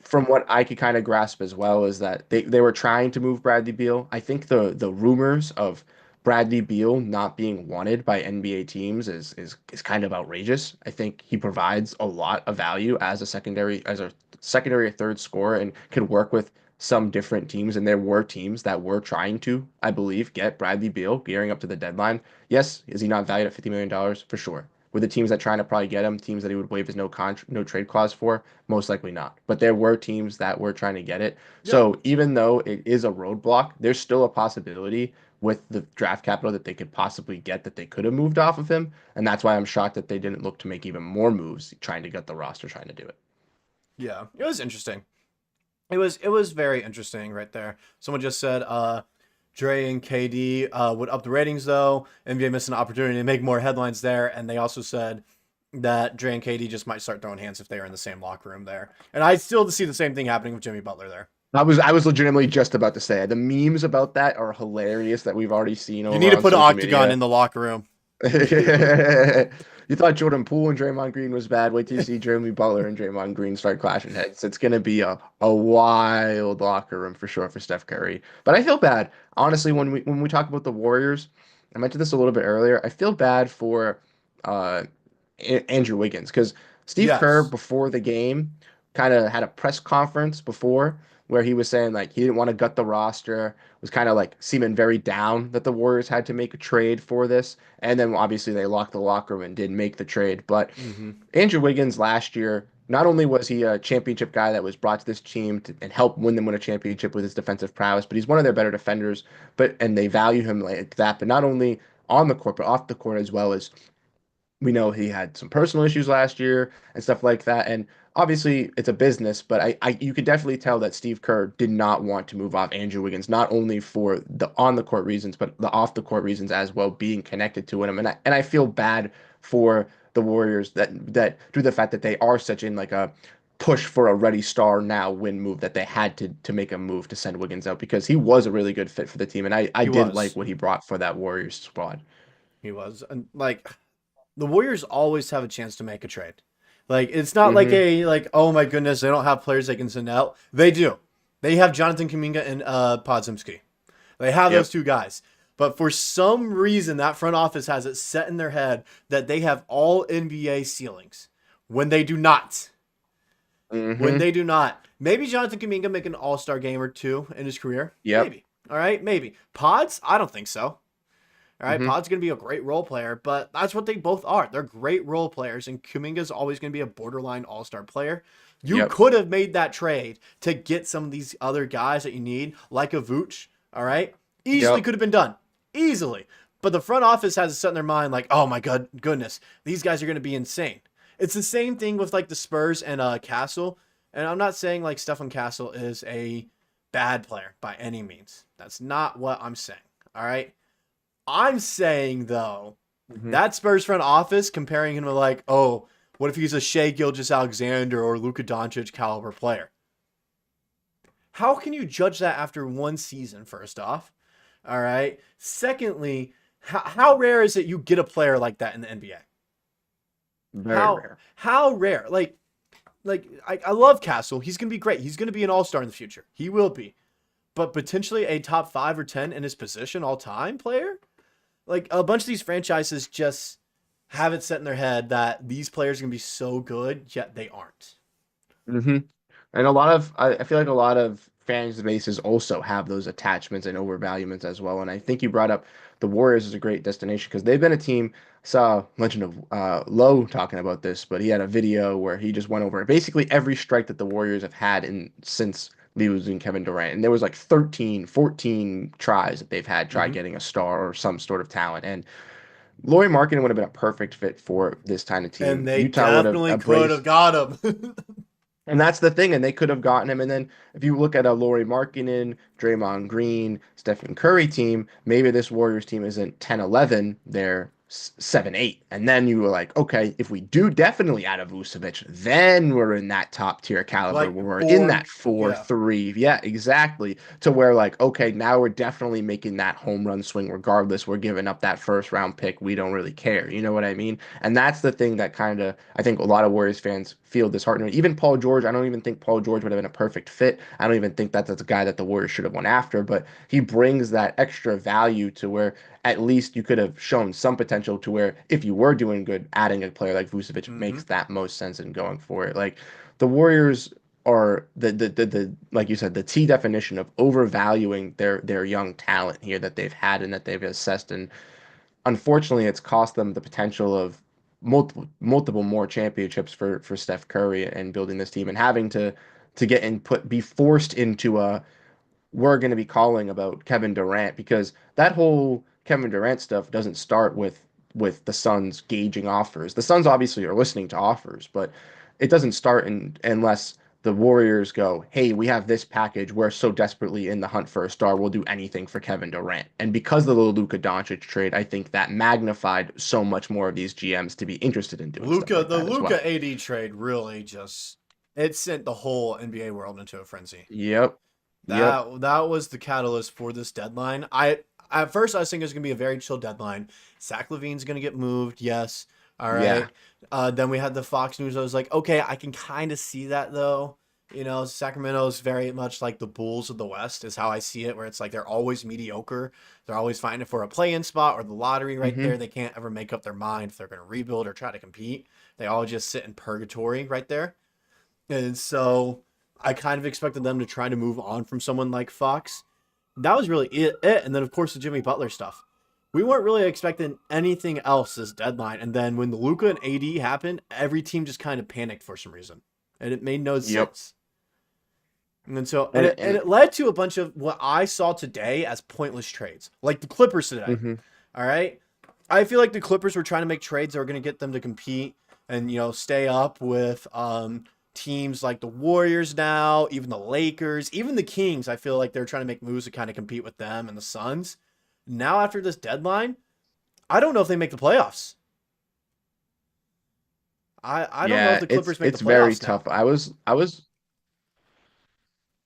from what I could kind of grasp as well is that they were trying to move Bradley Beal. I think the rumors of Bradley Beal not being wanted by NBA teams is kind of outrageous. I think he provides a lot of value as a secondary or third scorer and could work with some different teams. And there were teams that were trying to, I believe, get Bradley Beal gearing up to the deadline. Yes, is he not valued at $50 million? For sure. Were the teams that trying to probably get him teams that he would waive his no trade clause for? Most likely not. But there were teams that were trying to get it. Yeah. So even though it is a roadblock, there's still a possibility with the draft capital that they could possibly get that they could have moved off of him. And that's why I'm shocked that they didn't look to make even more moves trying to get the roster trying to do it. Yeah. It was interesting. It was very interesting right there. Someone just said Dre and KD would up the ratings though. NBA missed an opportunity to make more headlines there, and they also said that Dre and KD just might start throwing hands if they are in the same locker room there. And I still see the same thing happening with Jimmy Butler there. I was legitimately just about to say the memes about that are hilarious that we've already seen. You need to put an octagon in the locker room. You thought Jordan Poole and Draymond Green was bad. Wait till you see Jimmy Butler and Draymond Green start clashing heads. It's gonna be a wild locker room for sure for Steph Curry. But I feel bad, honestly, when we talk about the Warriors. I mentioned this a little bit earlier. I feel bad for uh, Andrew Wiggins because Steve Kerr Yes. before the game kind of had a press conference before where he was saying like he didn't want to gut the roster, was kind of like seeming very down that the Warriors had to make a trade for this. And then obviously they locked the locker room and did make the trade. But Mm-hmm. Andrew Wiggins last year, not only was he a championship guy that was brought to this team and help win a championship with his defensive prowess, but he's one of their better defenders. And they value him like that. But not only on the court, but off the court as well. As we know he had some personal issues last year and stuff like that. And obviously it's a business, but you could definitely tell that Steve Kerr did not want to move off Andrew Wiggins, not only for the on the court reasons, but the off the court reasons as well, being connected to him. And I feel bad for the Warriors that due to the fact that they are such in like a push for a ready star now win move that they had to make a move to send Wiggins out because he was a really good fit for the team. And I He did like was. what he brought for that Warriors squad. He was. And like the Warriors always have a chance to make a trade. Like it's not like Hmm. oh my goodness, they don't have players they can send out. They do. They have Jonathan Kuminga and Podzimski. They have those Yep. two guys. But for some reason that front office has it set in their head that they have all NBA ceilings when they do not. When Hmm. they do not. Maybe Jonathan Kuminga make an all-star game or two in his career. Yep. Maybe. All right, maybe. Pods, I don't think so. All right, Hmm. Pod's going to be a great role player, but that's what they both are. They're great role players, and Kuminga's always going to be a borderline all-star player. You Yep. could have made that trade to get some of these other guys that you need, like a Vooch, all right? Easily Yep. could have been done. Easily. But the front office has it set in their mind like, oh my goodness, these guys are going to be insane. It's the same thing with like the Spurs and Castle. And I'm not saying like Stephen Castle is a bad player by any means. That's not what I'm saying. All right. I'm saying though, Hmm. that Spurs front office comparing him to like, oh, what if he's a Shai Gilgeous-Alexander or Luka Doncic caliber player? How can you judge that after one season, first off? All right. Secondly, how rare is it you get a player like that in the NBA? Very How rare. how rare? I love Castle. He's gonna be great. He's gonna be an all-star in the future. He will be. But potentially a top 5 or 10 in his position all time player? Like a bunch of these franchises just have it set in their head that these players are gonna be so good, yet they aren't. Hmm. And I feel like a lot of fans bases also have those attachments and overvaluements as well. And I think you brought up the Warriors as a great destination because they've been a team. Saw Legend of Low talking about this, but he had a video where he just went over basically every strike that the Warriors have had in since losing Kevin Durant. And there was like 13, 14 tries that they've had try Mm-hmm. getting a star or some sort of talent. And Laurie Markkinen would have been a perfect fit for this kind of And team. they Utah would have definitely could have embraced, got him. and that's the thing, and they could have gotten him. And then if you look at a Laurie Markkinen, Draymond Green, Stephen Curry team, maybe this Warriors team isn't 10-11, they're 7-8. And then you were like, okay, if we do definitely add a Vucevic, then we're in that top tier caliber Like where we're in four, that four, yeah. three. Yeah, exactly. To where like, okay, now we're definitely making that home run swing regardless. We're giving up that first round pick. We don't really care. You know what I mean? And that's the thing that kind of I think a lot of Warriors fans feel disheartened. Even Paul George, I don't even think Paul George would have been a perfect fit. I don't even think that that's a guy that the Warriors should have went after, but he brings that extra value to where at least you could have shown some potential to where if you were doing good, adding a player like Vucevic Mm-hmm. makes that most sense in going for it. Like the Warriors are the like you said, the T definition of overvaluing their young talent here that they've had and that they've assessed. And unfortunately, it's cost them the potential of multiple more championships for Steph Curry and building this team and having to get input, be forced into a we're going to be calling about Kevin Durant because that whole Kevin Durant stuff doesn't start with the Suns gauging offers. The Suns obviously are listening to offers, but it doesn't start unless the Warriors go, "Hey, we have this package. We're so desperately in the hunt for a star. We'll do anything for Kevin Durant." And because of the Luka Doncic trade, I think that magnified so much more of these GMs to be interested in doing stuff like The that as well. Luka AD trade really just it sent the whole NBA world into a frenzy. Yep. Yep. That was the catalyst for this deadline. I at first I was thinking it was gonna be a very chill deadline. Zach LaVine's gonna get moved, yes. All Yeah. right. Then we had the Fox News. I was like, okay, I can kind of see that though. Sacramento is very much like the Bulls of the West is how I see it, where it's like they're always mediocre. They're always fighting for a play-in spot or the lottery right Mm-hmm. there. They can't ever make up their mind if they're going to rebuild or try to compete. They all just sit in purgatory right there. And so I kind of expected them to try to move on from someone like Fox. That was really it. And then, of course, the Jimmy Butler stuff. We weren't really expecting anything else this deadline. And then when the Luka and AD happened, every team just kind of panicked for some reason. And it made no Yep. sense. And so, And it led to a bunch of what I saw today as pointless trades, like the Clippers today. Mm-hmm. All right. I feel like the Clippers were trying to make trades that were going to get them to compete and, stay up with teams like the Warriors now, even the Lakers, even the Kings. I feel like they're trying to make moves to kind of compete with them and the Suns. Now, after this deadline, I don't know if they make the playoffs. I don't know if the Clippers make the playoffs. It's very now. tough.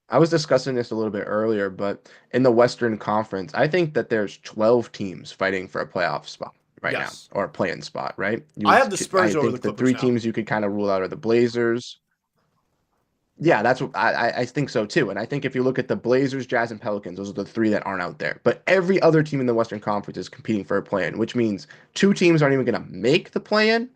I was discussing this a little bit earlier, but in the Western Conference, I think that there's 12 teams fighting for a playoff spot right Yes. now, or a play-in spot, right? I have the Spurs I over think the the Clippers three now. teams you could kind of rule out are the Blazers. Yeah, that's what I think so too. And I think if you look at the Blazers, Jazz, and Pelicans, those are the three that aren't out there. But every other team in the Western Conference is competing for a play-in, which means two teams aren't even going to make the play-in,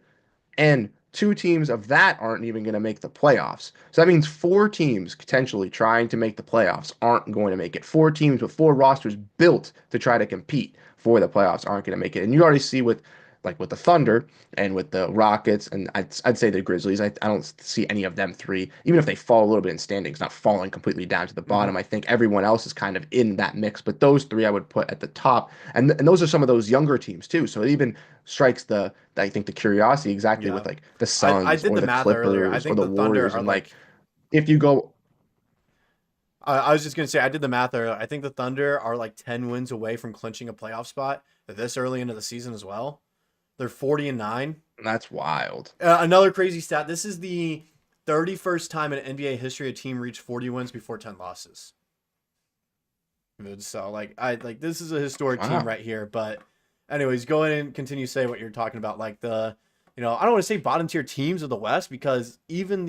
and two teams of that aren't even going to make the playoffs. So that means four teams potentially trying to make the playoffs aren't going to make it. Four teams with four rosters built to try to compete for the playoffs aren't going to make it. And you already see with the Thunder and with the Rockets, and I'd say the Grizzlies. I don't see any of them three, even if they fall a little bit in standings, not falling completely down to the bottom. I think everyone else is kind of in that mix, but those three I would put at the top, and those are some of those younger teams too. So it even strikes I think the curiosity exactly Yeah. with like the I Suns did or the the math earlier. I Clippers or think the the Thunder Warriors, are and like, if you go, I was just going to say, I did the math earlier. I think the Thunder are like 10 wins away from clinching a playoff spot this early into the season as well. They're 40-9. that's wild. Another crazy stat. This is the 31st time in NBA history a team reached 40 wins before 10 losses. So this is a historic team Wow. right here. But anyways, go ahead and continue to say what you're talking about. Like I don't want to say bottom tier teams of the West, because even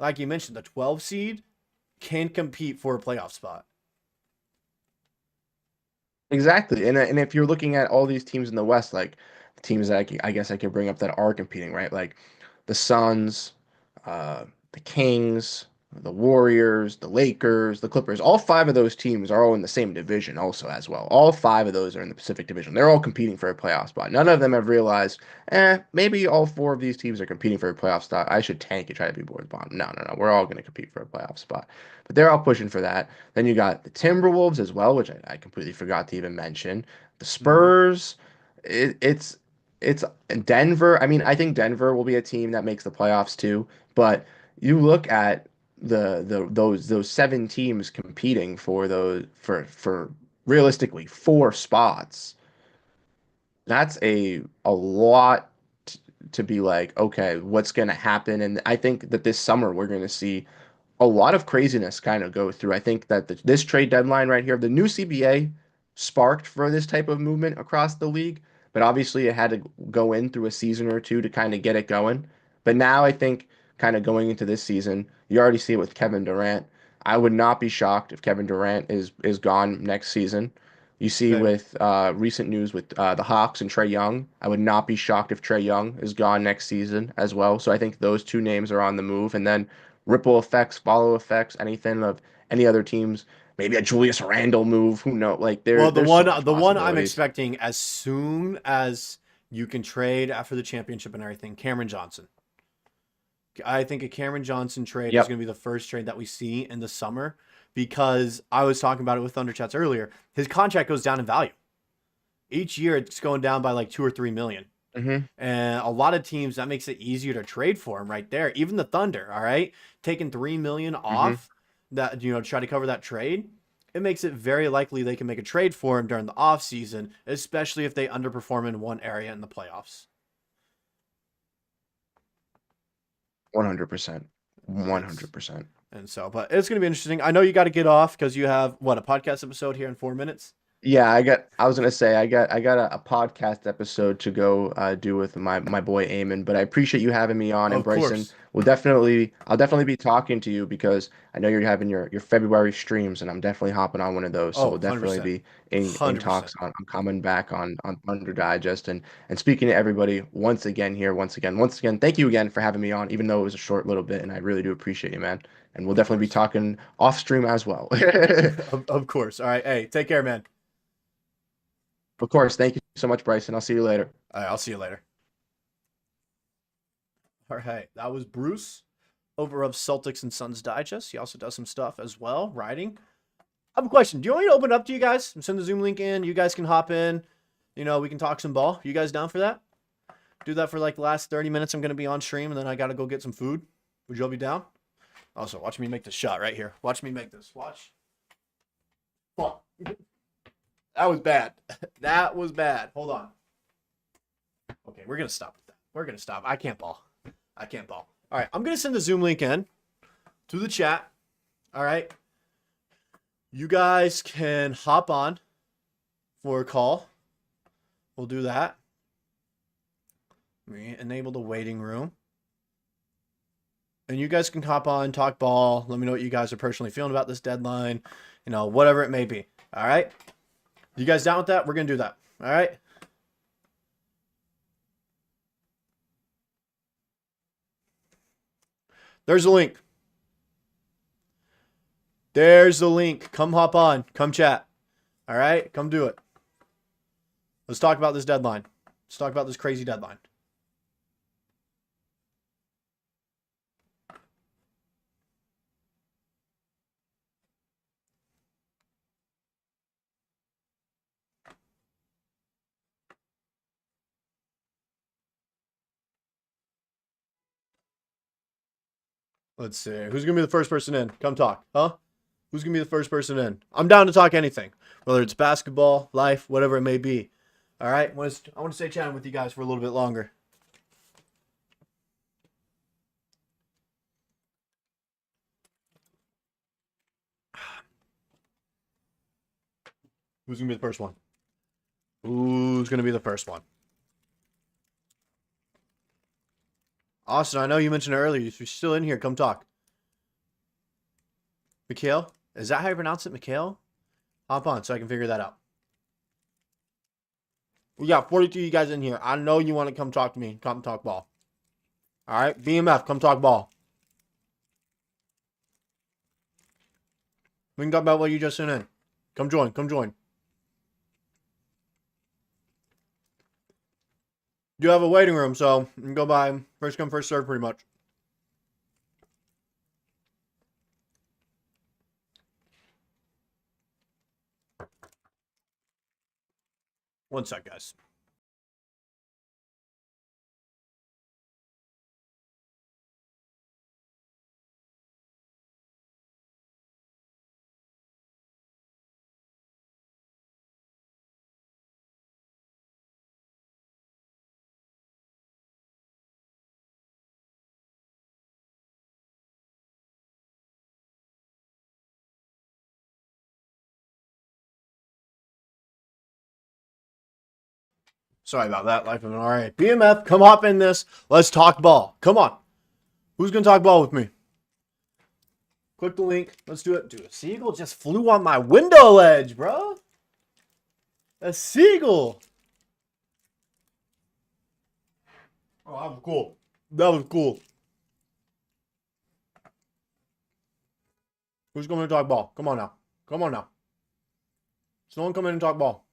like you mentioned, the 12 seed can compete for a playoff spot. Exactly. And if you're looking at all these teams in the West, like teams that I guess I could bring up that are competing, right? Like the Suns, the Kings, the Warriors, the Lakers, the Clippers, all five of those teams are all in the same division also as well. All five of those are in the Pacific Division. They're all competing for a playoff spot. None of them have realized, maybe all four of these teams are competing for a playoff spot. I should tank and try to be board bottom. No, no, no. We're all going to compete for a playoff spot. But they're all pushing for that. Then you got the Timberwolves as well, which I completely forgot to even mention. The Spurs. It's Denver. I mean, I think Denver will be a team that makes the playoffs too. But you look at those seven teams competing for those for realistically four spots. That's a lot to be like, okay, what's going to happen? And I think that this summer we're going to see a lot of craziness kind of go through. I think that this trade deadline right here, the new CBA sparked for this type of movement across the league, but obviously it had to go in through a season or two to kind of get it going. But now I think kind of going into this season, you already see it with Kevin Durant. I would not be shocked if Kevin Durant is gone next season. You see Same. with recent news with the Hawks and Trae Young. I would not be shocked if Trae Young is gone next season as well. So I think those two names are on the move. And then ripple effects, follow effects, anything of any other teams, maybe a Julius Randle move. Who knows? Like Well, there's so much the one I'm possibilities. expecting as soon as you can trade after the championship and everything, Cameron Johnson. I think a Cameron Johnson trade is Yep. going to be the first trade that we see in the summer, because I was talking about it with Thunder Chats earlier. His contract goes down in value. Each year it's going down by like 2 or 3 million. Hmm. And a lot of teams, that makes it easier to trade for him right there. Even the Thunder, all right, taking 3 million off that, try to cover that trade. It makes it very likely they can make a trade for him during the offseason, especially if they underperform in one area in the playoffs. 100%. 100%. And so, but it's going to be interesting. I know you got to get off because you have a podcast episode here in 4 minutes. Yeah, I was gonna say I got a podcast episode to go do with my boy Eamon, but I appreciate you having me on. And Of Bryson, course. I'll definitely be talking to you because I know you're having your February streams, and I'm definitely hopping on one of those. So Oh, we'll definitely 100%. be in 100%. talks on coming back on Thunder Digest and speaking to everybody once again here, once again. Thank you again for having me on, even though it was a short little bit, and I really do appreciate you, man. And we'll Of definitely be course. talking off stream as well. Of course. All right. Hey, take care, man. Of course. Thank you so much, Bryson. I'll see you later. All right. I'll see you later. All right. That was Bruce over of Celtics and Suns Digest. He also does some stuff as well, writing. I have a question. Do you want me to open up to you guys and send the Zoom link in? You guys can hop in. You know, we can talk some ball. You guys down for that? Do that for like the last 30 minutes. I'm going to be on stream and then I got to go get some food. Would you all be down? Also, watch me make this shot right here. Watch me make this. Watch. Fuck. That was bad. That was bad. Hold on. Okay, we're going to stop with that. We're going to stop. I can't ball. I can't ball. All right, I'm going to send the Zoom link in to the chat. All right. You guys can hop on for a call. We'll do that. We enable the waiting room. And you guys can hop on, talk ball. Let me know what you guys are personally feeling about this deadline. You know, whatever it may be. All right? You guys down with that? We're going to do that. All right? There's a link. There's the link. Come hop on. Come chat. All right? Come do it. Let's talk about this deadline. Let's talk about this crazy deadline. Let's see. Who's going to be the first person in? Come talk. Huh? Who's going to be the first person in? I'm down to talk anything, whether it's basketball, life, whatever it may be. All right? I want to stay chatting with you guys for a little bit longer. Who's going to be the first one? Who's going to be the first one? Austin, I know you mentioned it earlier. If you're still in here, come talk. Mikhail? Is that how you pronounce it, Mikhail? Hop on so I can figure that out. We got 42 of you guys in here. I know you want to come talk to me. Come talk ball. All right? BMF, come talk ball. We can talk about what you just sent in. Come join. Come join. You have a waiting room, so you can go by first come, first serve pretty much. One sec, guys. Sorry about that. Life of an RA. BMF, come hop in this. Let's talk ball. Come on. Who's going to talk ball with me? Click the link. Let's do it. Dude, a seagull just flew on my window ledge, bro. A seagull. Oh, that was cool. That was cool. Who's going to talk ball? Come on now. Come on now. Someone come in and talk ball.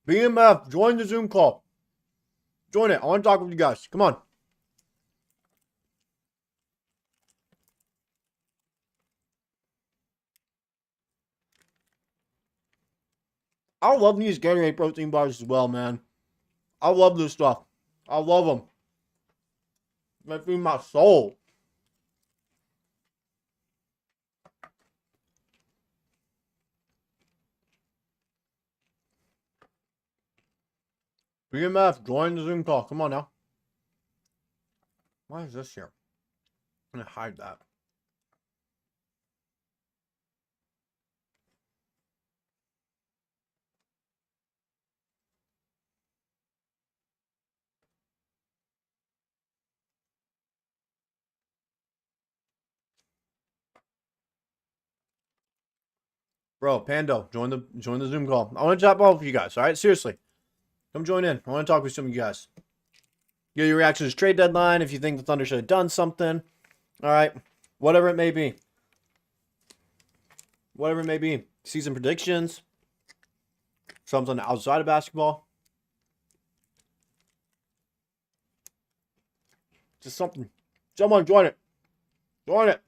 BMF, join the Zoom call. Join it. I want to talk with you guys. Come on. I love these Gatorade protein bars as well, man. I love this stuff. I love them. They feed my soul. BMF, join the Zoom call. Come on now. Why is this here? I'm going to hide that. Bro, Pando, join the Zoom call. I want to chat all of you guys. All right, seriously, come join in. I want to talk with some of you guys. Get your reactions to trade deadline. If you think the Thunder should have done something, all right, whatever it may be. Whatever it may be. Season predictions. Something outside of basketball. Just something. Someone join it. Join it.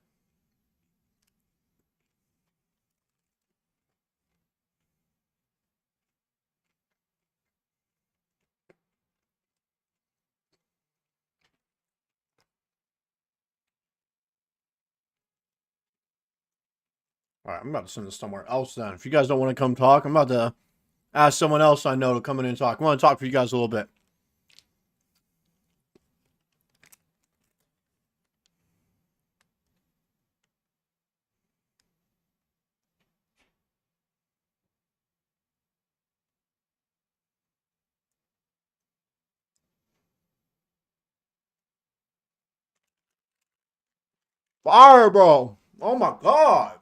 All right, I'm about to send this somewhere else then. If you guys don't want to come talk, I'm about to ask someone else I know to come in and talk. I want to talk for you guys a little bit. Fire, bro. Oh my God.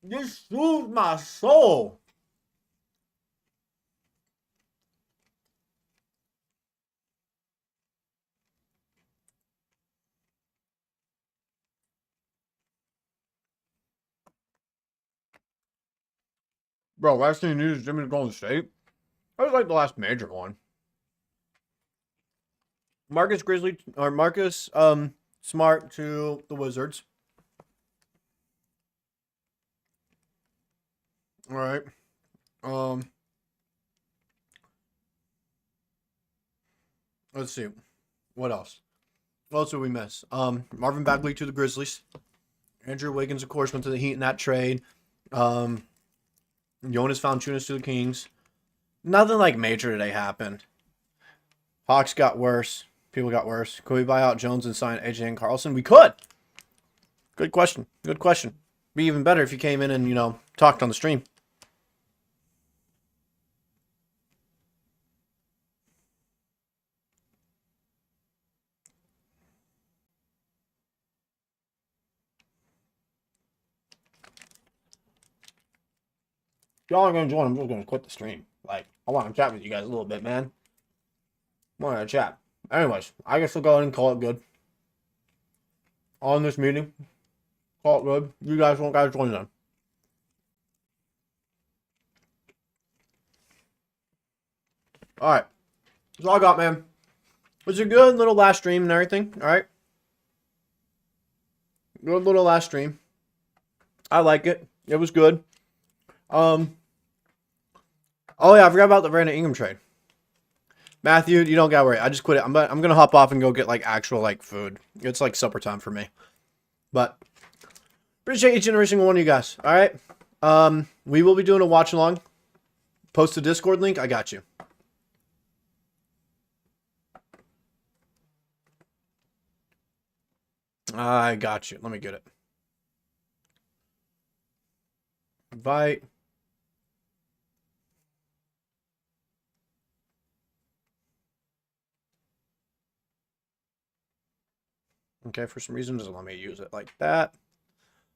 This soothes my soul. Bro, last thing you need is Jimmy to Golden State. That was like the last major one. Marcus Smart to the Wizards. All right. Let's see. What else? What else did we miss? Marvin Bagley to the Grizzlies. Andrew Wiggins, of course, went to the Heat in that trade. Jonas Valanciunas to the Kings. Nothing like major today happened. Hawks got worse. People got worse. Could we buy out Jones and sign AJ and Carlson? We could. Good question. Good question. Be even better if you came in and, talked on the stream. Y'all are going to join. I'm just going to quit the stream. I want to chat with you guys a little bit, man. I want to chat. Anyways, I guess we'll go ahead and call it good. On this meeting. Call it good. You guys won't join them. Alright. That's all I got, man. It was a good little last stream and everything. Alright. Good little last stream. I like it. It was good. Oh yeah, I forgot about the Brandon Ingram trade. Matthew, you don't gotta worry. I just quit it. I'm gonna hop off and go get actual food. It's supper time for me. But appreciate each and every single one of you guys. All right. We will be doing a watch along. Post the Discord link. I got you. I got you. Let me get it. Invite. Okay, for some reason, it doesn't let me use it like that.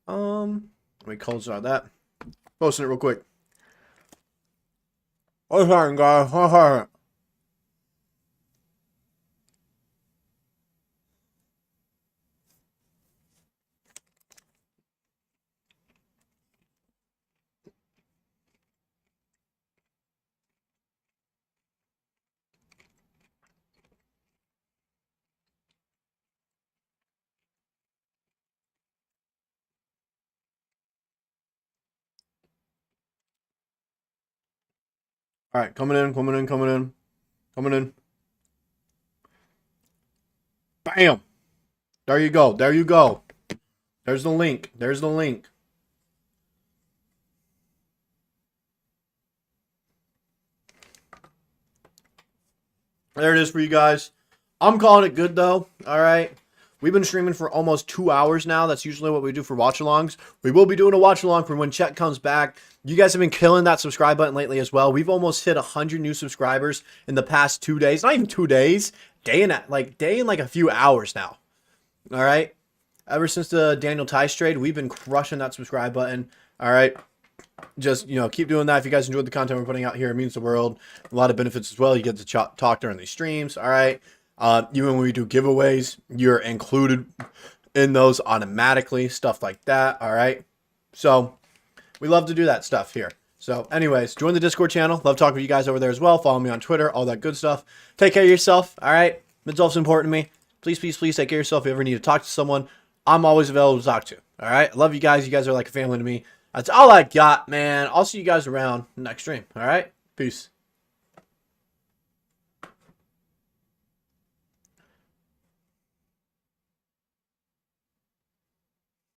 Let me close out that. Posting it real quick. What's happening, guys? What's happening? All right, coming in. Bam. There you go. There's the link. There it is for you guys. I'm calling it good, though. All right. We've been streaming for almost 2 hours now. That's usually what we do for watch-alongs. We will be doing a watch-along for when Chet comes back. You guys have been killing that subscribe button lately as well. We've almost hit 100 new subscribers in the past 2 days. Not even 2 days. Day in a few hours now. All right. Ever since the Daniel Tice trade, we've been crushing that subscribe button. All right. Just, keep doing that. If you guys enjoyed the content we're putting out here, it means the world. A lot of benefits as well. You get to talk during these streams. All right. Even when we do giveaways, you're included in those automatically. Stuff like that. All right. So we love to do that stuff here. So anyways, join the Discord channel. Love talking with you guys over there as well. Follow me on Twitter, all that good stuff. Take care of yourself. All right. Mental health's important to me. Please, please, please take care of yourself. If you ever need to talk to someone, I'm always available to talk to. All right. I love you guys. You guys are like a family to me. That's all I got, man. I'll see you guys around next stream. All right. Peace.